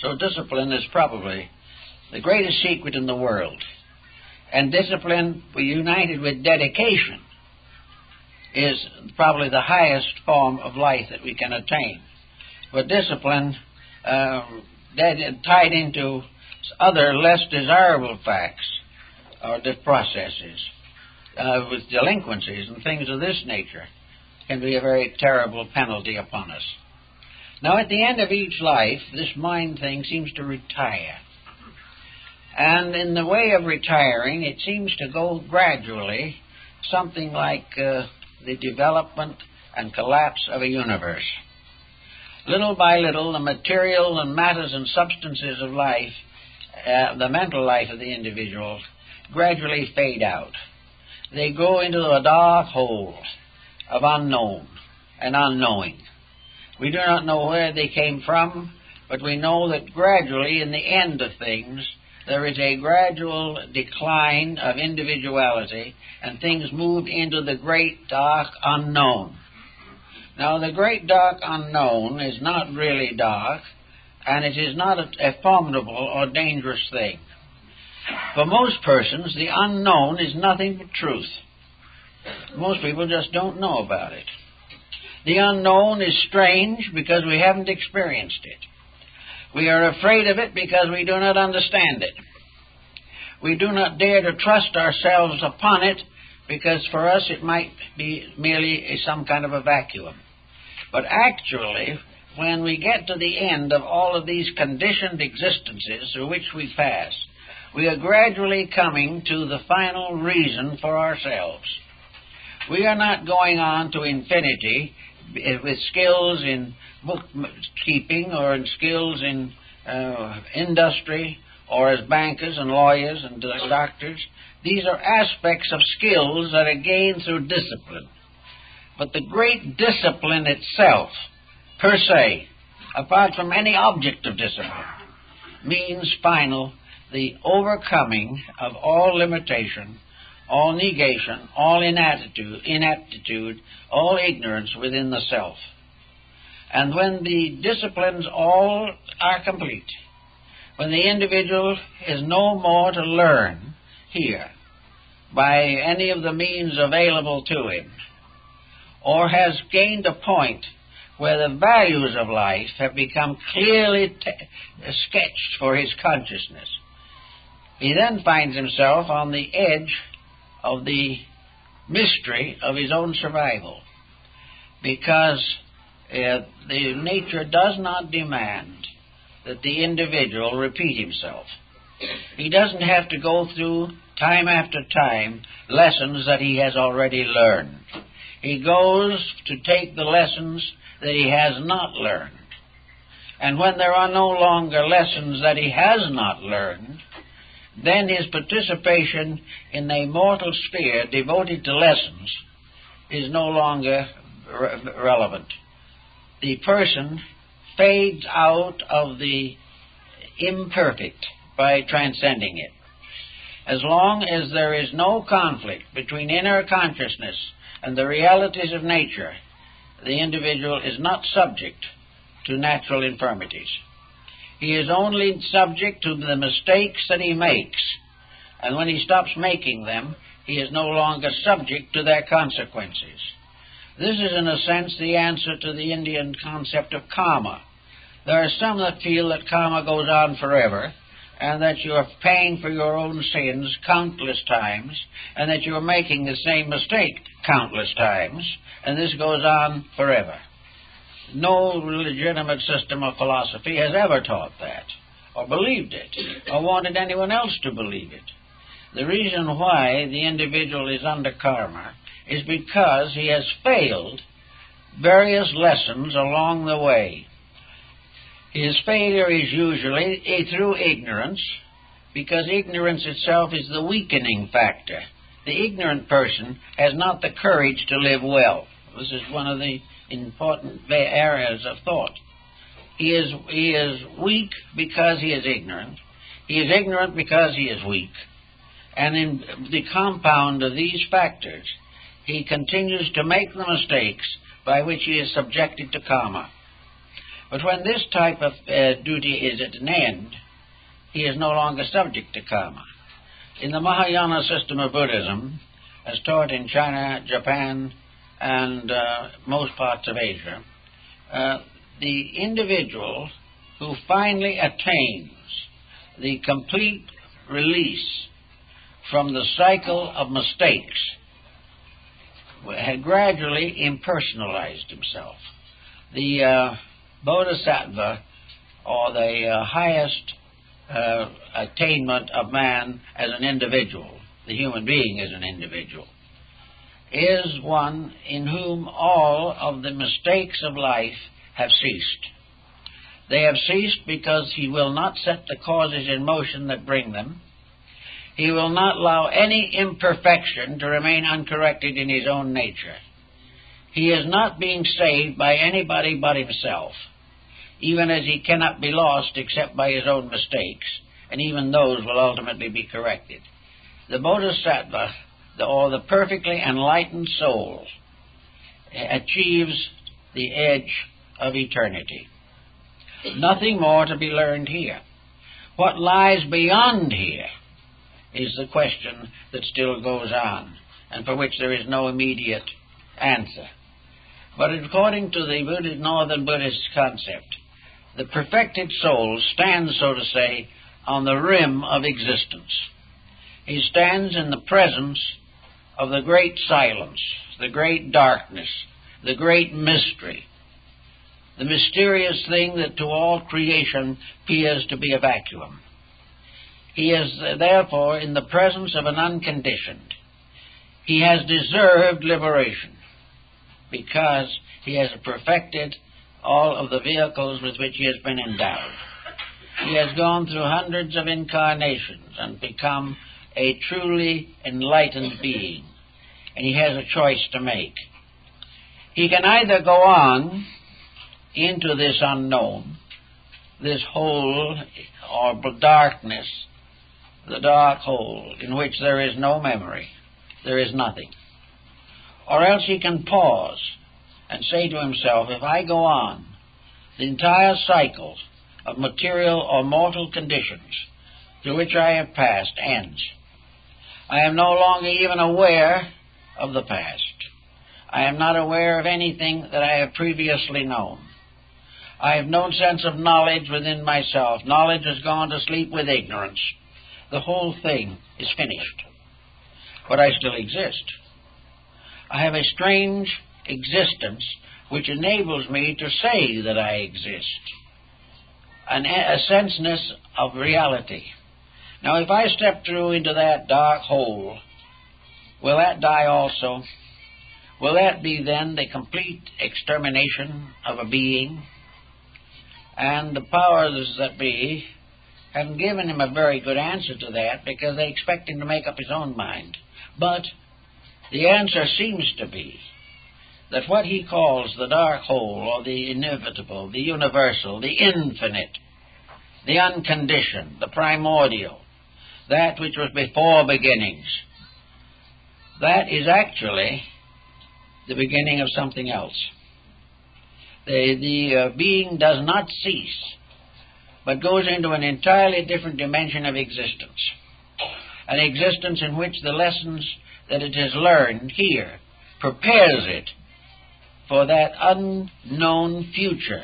So discipline is probably the greatest secret in the world. And discipline, united with dedication, is probably the highest form of life that we can attain. But discipline, tied into other less desirable facts or processes, with delinquencies and things of this nature, can be a very terrible penalty upon us. Now, at the end of each life, this mind thing seems to retire. And in the way of retiring, it seems to go gradually, something like the development and collapse of a universe. Little by little, the material and matters and substances of life, the mental life of the individual, gradually fade out. They go into a dark hole of unknown and unknowing. We do not know where they came from, but we know that gradually, in the end of things, there is a gradual decline of individuality, and things move into the great dark unknown. Now, the great dark unknown is not really dark, and it is not a formidable or dangerous thing. For most persons, the unknown is nothing but truth. Most people just don't know about it. The unknown is strange because we haven't experienced it. We are afraid of it because we do not understand it. We do not dare to trust ourselves upon it because for us it might be merely some kind of a vacuum. But actually, when we get to the end of all of these conditioned existences through which we pass, we are gradually coming to the final reason for ourselves. We are not going on to infinity with skills in bookkeeping or in skills in industry or as bankers and lawyers and doctors. These are aspects of skills that are gained through discipline. But the great discipline itself, per se, apart from any object of discipline, means the overcoming of all limitation, all negation, all inaptitude, all ignorance within the self. And when the disciplines all are complete, when the individual is no more to learn here by any of the means available to him, or has gained a point where the values of life have become clearly sketched for his consciousness, he then finds himself on the edge of the mystery of his own survival, because the nature does not demand that the individual repeat himself. He doesn't have to go through time after time lessons that he has already learned. He goes to take the lessons that he has not learned. And when there are no longer lessons that he has not learned, then his participation in the mortal sphere devoted to lessons is no longer relevant. The person fades out of the imperfect by transcending it. As long as there is no conflict between inner consciousness and the realities of nature, the individual is not subject to natural infirmities. He is only subject to the mistakes that he makes, and when he stops making them, he is no longer subject to their consequences. This is, in a sense, the answer to the Indian concept of karma. There are some that feel that karma goes on forever, and that you are paying for your own sins countless times, and that you are making the same mistake countless times, and this goes on forever. No legitimate system of philosophy has ever taught that, or believed it, or wanted anyone else to believe it. The reason why the individual is under karma is because he has failed various lessons along the way. His failure is usually through ignorance, because ignorance itself is the weakening factor. The ignorant person has not the courage to live well. This is one of the important areas of thought. He is weak because he is ignorant. He is ignorant because he is weak. And in the compound of these factors, he continues to make the mistakes by which he is subjected to karma. But when this type of duty is at an end, he is no longer subject to karma. In the Mahayana system of Buddhism, as taught in China, Japan, and most parts of Asia, the individual who finally attains the complete release from the cycle of mistakes had gradually impersonalized himself. The Bodhisattva, or the highest attainment of man as an individual, the human being as an individual, is one in whom all of the mistakes of life have ceased. They have ceased because he will not set the causes in motion that bring them. He will not allow any imperfection to remain uncorrected in his own nature. He is not being saved by anybody but himself, even as he cannot be lost except by his own mistakes, and even those will ultimately be corrected. The Bodhisattva, or the perfectly enlightened soul, achieves the edge of eternity. Nothing more to be learned here. What lies beyond here is the question that still goes on, and for which there is no immediate answer. But according to the Northern Buddhist concept, the perfected soul stands, so to say, on the rim of existence. He stands in the presence of the great silence, the great darkness, the great mystery, the mysterious thing that to all creation appears to be a vacuum. He is therefore in the presence of an unconditioned. he has deserved liberation because he has perfected all of the vehicles with which he has been endowed. He has gone through hundreds of incarnations and become a truly enlightened being, and he has a choice to make. He can either go on into this unknown, this hole or darkness, the dark hole in which there is no memory, there is nothing. Or else he can pause and say to himself, if I go on, the entire cycle of material or mortal conditions through which I have passed ends. I am no longer even aware of the past. I am not aware of anything that I have previously known. I have no sense of knowledge within myself. Knowledge has gone to sleep with ignorance. The whole thing is finished. But I still exist. I have a strange existence which enables me to say that I exist. A senseness of reality. Now, if I step through into that dark hole, will that die also? Will that be then the complete extermination of a being? And the powers that be haven't given him a very good answer to that because they expect him to make up his own mind. But the answer seems to be that what he calls the dark hole, or the inevitable, the universal, the infinite, the unconditioned, the primordial, that which was before beginnings, that is actually the beginning of something else. The being does not cease, but goes into an entirely different dimension of existence, an existence in which the lessons that it has learned here prepares it for that unknown future,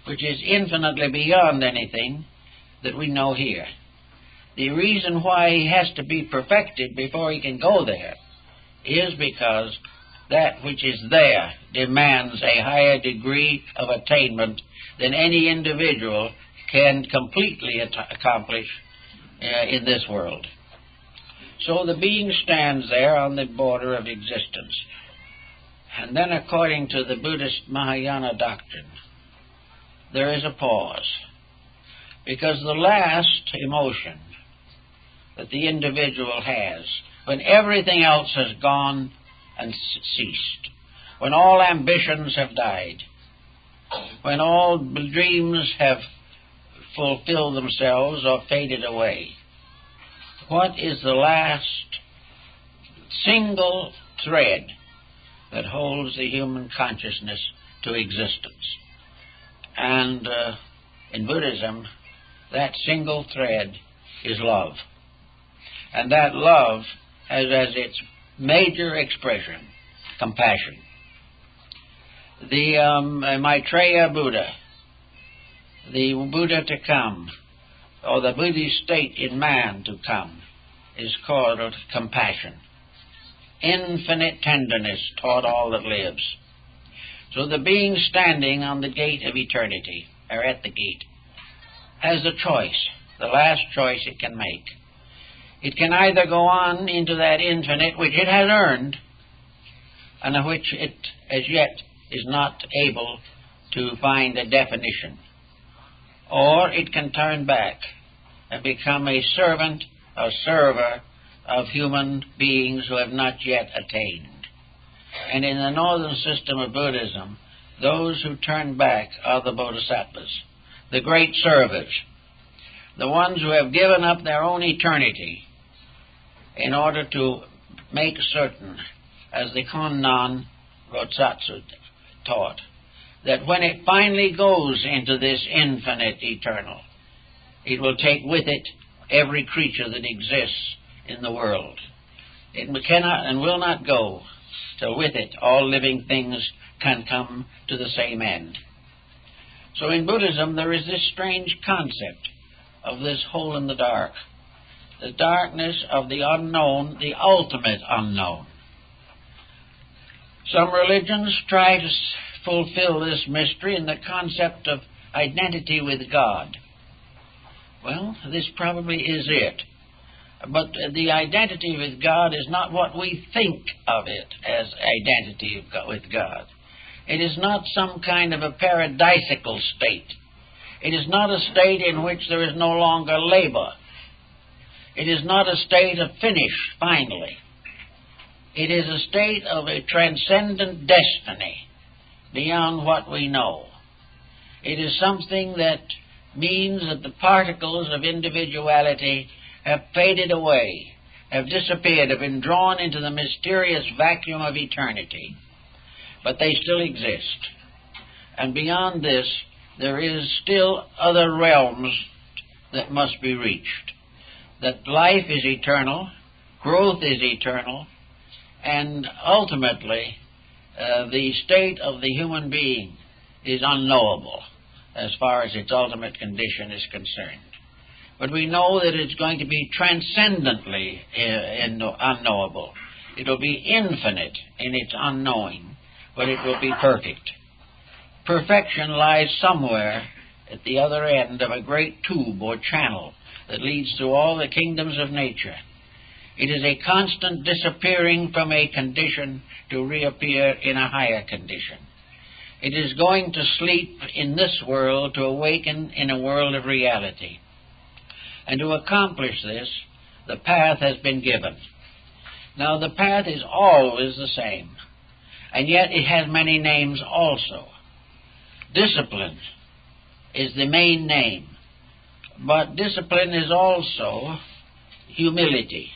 which is infinitely beyond anything that we know here. The reason why he has to be perfected before he can go there is because that which is there demands a higher degree of attainment than any individual can completely accomplish in this world. So the being stands there on the border of existence. And then, according to the Buddhist Mahayana doctrine, there is a pause. Because the last emotion that the individual has, when everything else has gone and ceased, when all ambitions have died, when all dreams have fulfilled themselves or faded away, what is the last single thread that holds the human consciousness to existence? And in Buddhism, that single thread is love. And that love has as its major expression compassion. The Maitreya Buddha, the Buddha to come, or the Buddhist state in man to come, is called compassion. Infinite tenderness toward all that lives. So the being standing on the gate of eternity, or at the gate, has a choice, the last choice it can make. It can either go on into that infinite which it has earned, and of which it as yet is not able to find a definition, or it can turn back and become a servant or server of human beings who have not yet attained. And in the northern system of Buddhism, those who turn back are the Bodhisattvas, the great servers, the ones who have given up their own eternity in order to make certain, as the Konnan Rotsatsu taught, that when it finally goes into this infinite eternal, it will take with it every creature that exists in the world. It cannot and will not go till with it all living things can come to the same end. So in Buddhism there is this strange concept of this hole in the dark, the darkness of the unknown, the ultimate unknown. Some religions try to fulfill this mystery in the concept of identity with God. Well, this probably is it. But the identity with God is not what we think of it as identity with God. It is not some kind of a paradisical state. It is not a state in which there is no longer labor. It is not a state of finish, finally. It is a state of a transcendent destiny beyond what we know. It is something that means that the particles of individuality have faded away, have disappeared, have been drawn into the mysterious vacuum of eternity. But they still exist. And beyond this, there is still other realms that must be reached. That life is eternal, growth is eternal, and ultimately the state of the human being is unknowable as far as its ultimate condition is concerned. But we know that it's going to be transcendently unknowable. It will be infinite in its unknowing, but it will be perfect. Perfection lies somewhere at the other end of a great tube or channel that leads through all the kingdoms of nature. It is a constant disappearing from a condition to reappear in a higher condition. It is going to sleep in this world to awaken in a world of reality. And to accomplish this, the path has been given. Now, the path is always the same, and yet it has many names also. Discipline is the main name, but discipline is also humility.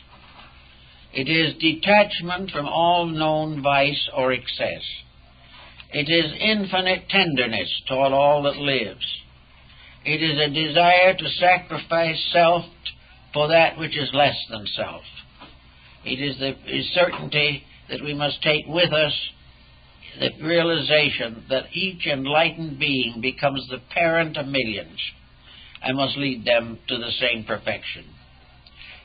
It is detachment from all known vice or excess. It is infinite tenderness toward all that lives. It is a desire to sacrifice self for that which is less than self. It is the certainty that we must take with us the realization that each enlightened being becomes the parent of millions and must lead them to the same perfection.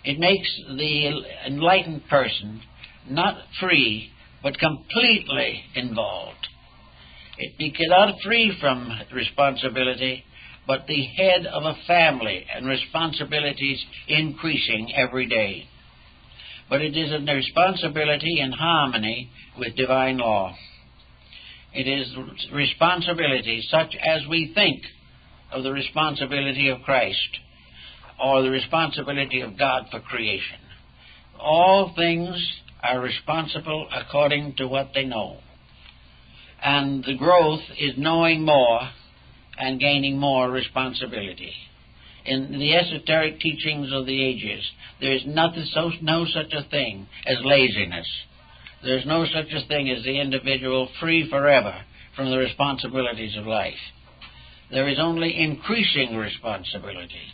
It makes the enlightened person not free, but completely involved. It be not free from responsibility, but the head of a family, and responsibilities increasing every day. But it is a responsibility in harmony with divine law. It is responsibility such as we think of the responsibility of Christ, or the responsibility of God for creation. All things are responsible according to what they know. And the growth is knowing more and gaining more responsibility. In the esoteric teachings of the ages, there is no such a thing as laziness. There is no such a thing as the individual free forever from the responsibilities of life. There is only increasing responsibility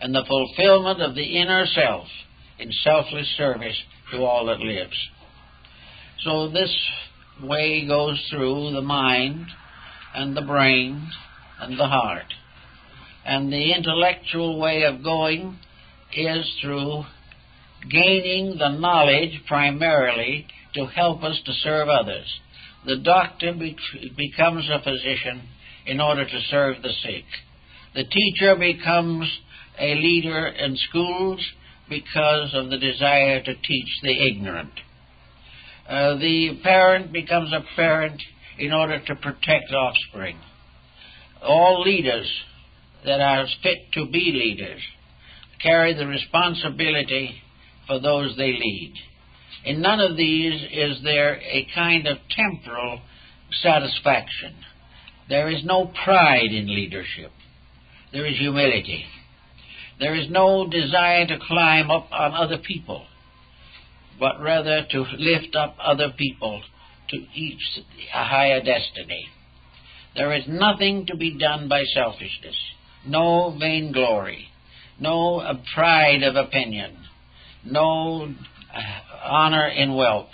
and the fulfillment of the inner self in selfless service to all that lives. So this way goes through the mind and the brain and the heart. And the intellectual way of going is through gaining the knowledge primarily to help us to serve others. The doctor becomes a physician in order to serve the sick. The teacher becomes a leader in schools because of the desire to teach the ignorant. The parent becomes a parent in order to protect offspring. All leaders that are fit to be leaders carry the responsibility for those they lead. In none of these is there a kind of temporal satisfaction. There is no pride in leadership. There is humility. There is no desire to climb up on other people, but rather to lift up other people to each a higher destiny. There is nothing to be done by selfishness, no vainglory, no pride of opinion, no honor in wealth.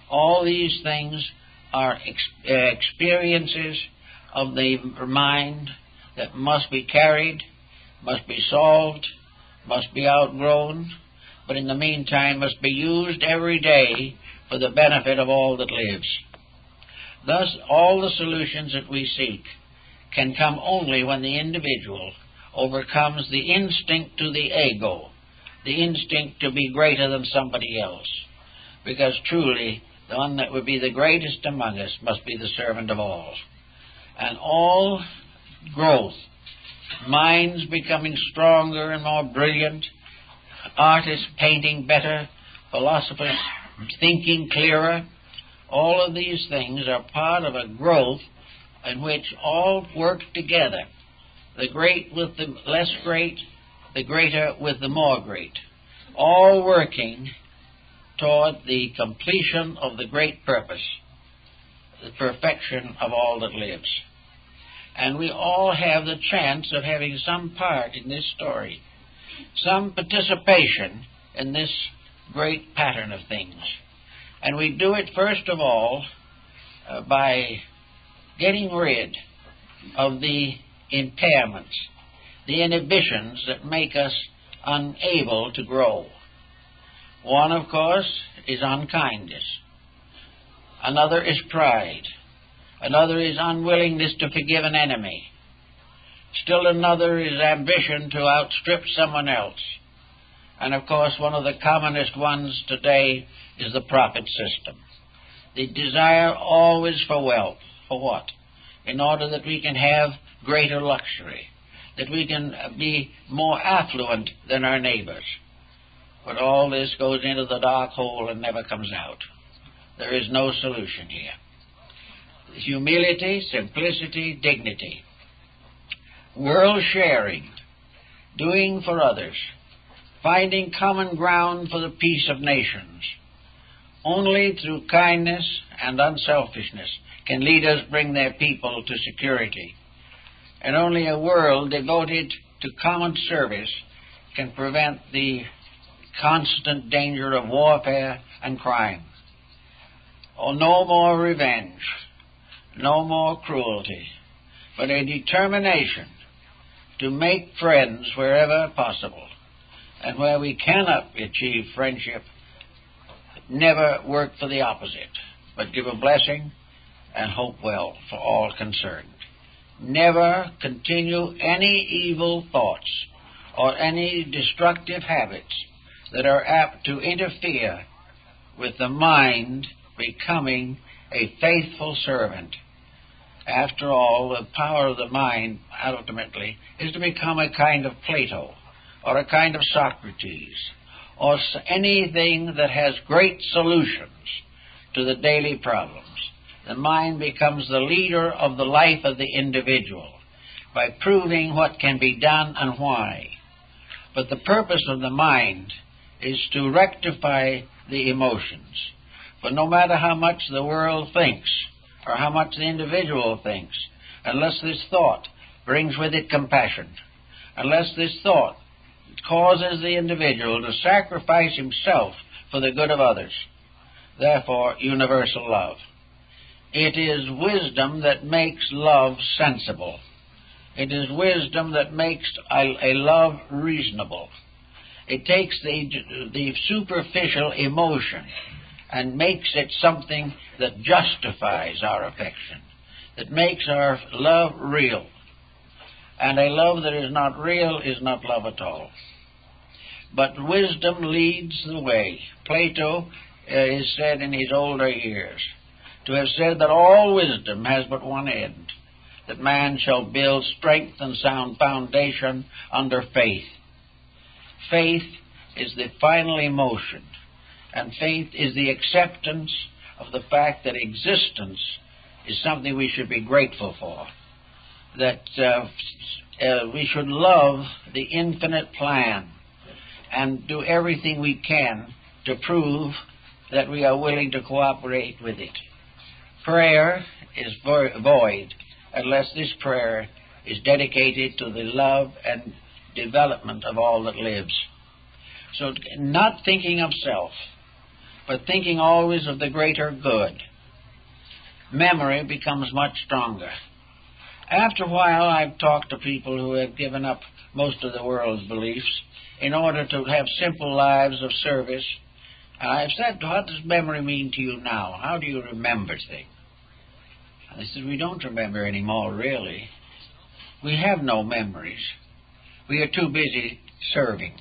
All these things are experiences of the mind that must be carried, must be solved, must be outgrown, but in the meantime must be used every day for the benefit of all that lives. Thus, all the solutions that we seek can come only when the individual overcomes the instinct to the ego the instinct to be greater than somebody else, because truly the one that would be the greatest among us must be the servant of all. And all growth, minds becoming stronger and more brilliant, artists painting better, philosophers thinking clearer, all of these things are part of a growth in which all work together, the great with the less great, the greater with the more great, all working toward the completion of the great purpose, the perfection of all that lives. And we all have the chance of having some part in this story, some participation in this great pattern of things. And we do it, first of all, by getting rid of the impairments, the inhibitions that make us unable to grow. One, of course, is unkindness. Another is pride. Another is unwillingness to forgive an enemy. Still another is ambition to outstrip someone else. And, of course, one of the commonest ones today is the profit system. The desire always for wealth. For what? In order that we can have greater luxury, that we can be more affluent than our neighbors. But all this goes into the dark hole and never comes out. There is no solution here. Humility, simplicity, dignity, world sharing, doing for others, finding common ground for the peace of nations. Only through kindness and unselfishness can leaders bring their people to security. And only a world devoted to common service can prevent the constant danger of warfare and crime. Oh, no more revenge, no more cruelty, but a determination to make friends wherever possible. And where we cannot achieve friendship, never work for the opposite, but give a blessing and hope well for all concerned. Never continue any evil thoughts or any destructive habits that are apt to interfere with the mind becoming a faithful servant. After all, the power of the mind, ultimately, is to become a kind of Plato, or a kind of Socrates, or anything that has great solutions to the daily problems. The mind becomes the leader of the life of the individual by proving what can be done and why. But the purpose of the mind is to rectify the emotions. For no matter how much the world thinks, or how much the individual thinks, unless this thought brings with it compassion, unless this thought causes the individual to sacrifice himself for the good of others, therefore universal love. It is wisdom that makes love sensible. It is wisdom that makes a love reasonable. It takes the superficial emotion and makes it something that justifies our affection, that makes our love real. And a love that is not real is not love at all. But wisdom leads the way. Plato is said in his older years to have said that all wisdom has but one end, that man shall build strength and sound foundation under faith. Faith is the final emotion, and faith is the acceptance of the fact that existence is something we should be grateful for, that we should love the infinite plan and do everything we can to prove that we are willing to cooperate with it. Prayer is void unless this prayer is dedicated to the love and development of all that lives. So not thinking of self, but thinking always of the greater good. Memory becomes much stronger. After a while, I've talked to people who have given up most of the world's beliefs in order to have simple lives of service. And I've said, what does memory mean to you now? How do you remember things? And they said, we don't remember anymore, really. We have no memories. We are too busy serving.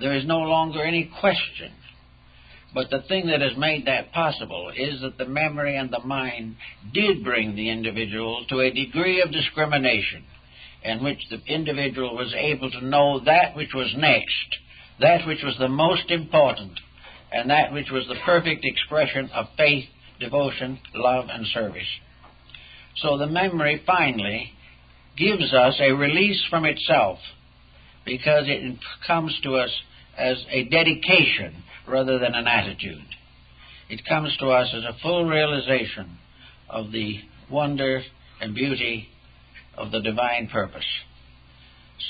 there is no longer any question. But the thing that has made that possible is that the memory and the mind did bring the individual to a degree of discrimination in which the individual was able to know that which was next, that which was the most important, and that which was the perfect expression of faith, devotion, love, and service. So the memory finally gives us a release from itself, because it comes to us as a dedication rather than an attitude. It comes to us as a full realization of the wonder and beauty of the divine purpose.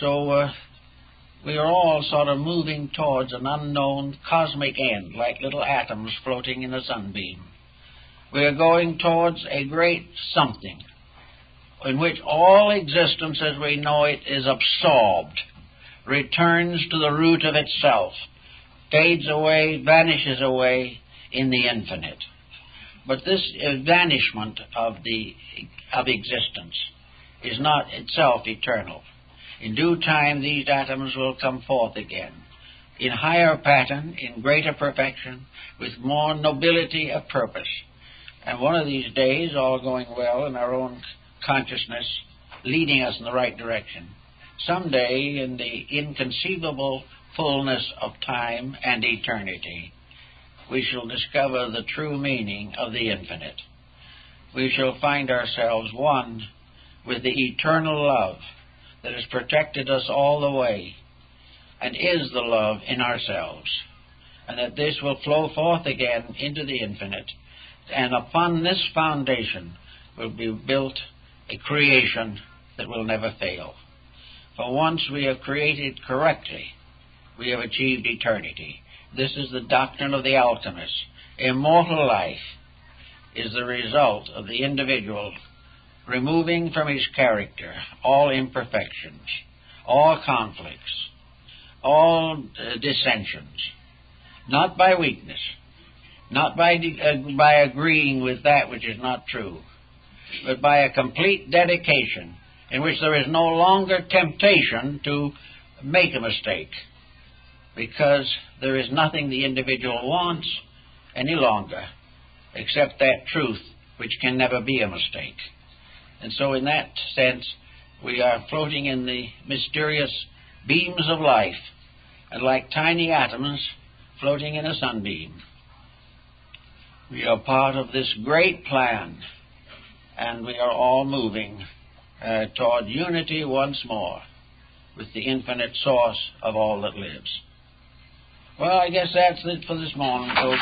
So we are all sort of moving towards an unknown cosmic end, like little atoms floating in a sunbeam. We are going towards a great something in which all existence as we know it is absorbed, returns to the root of itself, fades away, vanishes away in the infinite. But this vanishment of existence is not itself eternal. In due time these atoms will come forth again, in higher pattern, in greater perfection, with more nobility of purpose. And one of these days, all going well in our own consciousness, leading us in the right direction, someday in the inconceivable fullness of time and eternity, we shall discover the true meaning of the infinite. We shall find ourselves one with the eternal love that has protected us all the way and is the love in ourselves, and that this will flow forth again into the infinite, and upon this foundation will be built a creation that will never fail. For once we have created correctly, we have achieved eternity. This is the doctrine of the alchemist. Immortal life is the result of the individual removing from his character all imperfections, all conflicts, all dissensions, not by weakness, not by agreeing with that which is not true, but by a complete dedication in which there is no longer temptation to make a mistake, because there is nothing the individual wants any longer except that truth which can never be a mistake. And so in that sense, we are floating in the mysterious beams of life, and like tiny atoms floating in a sunbeam. We are part of this great plan, and we are all moving toward unity once more with the infinite source of all that lives. Well, I guess that's it for this morning, folks.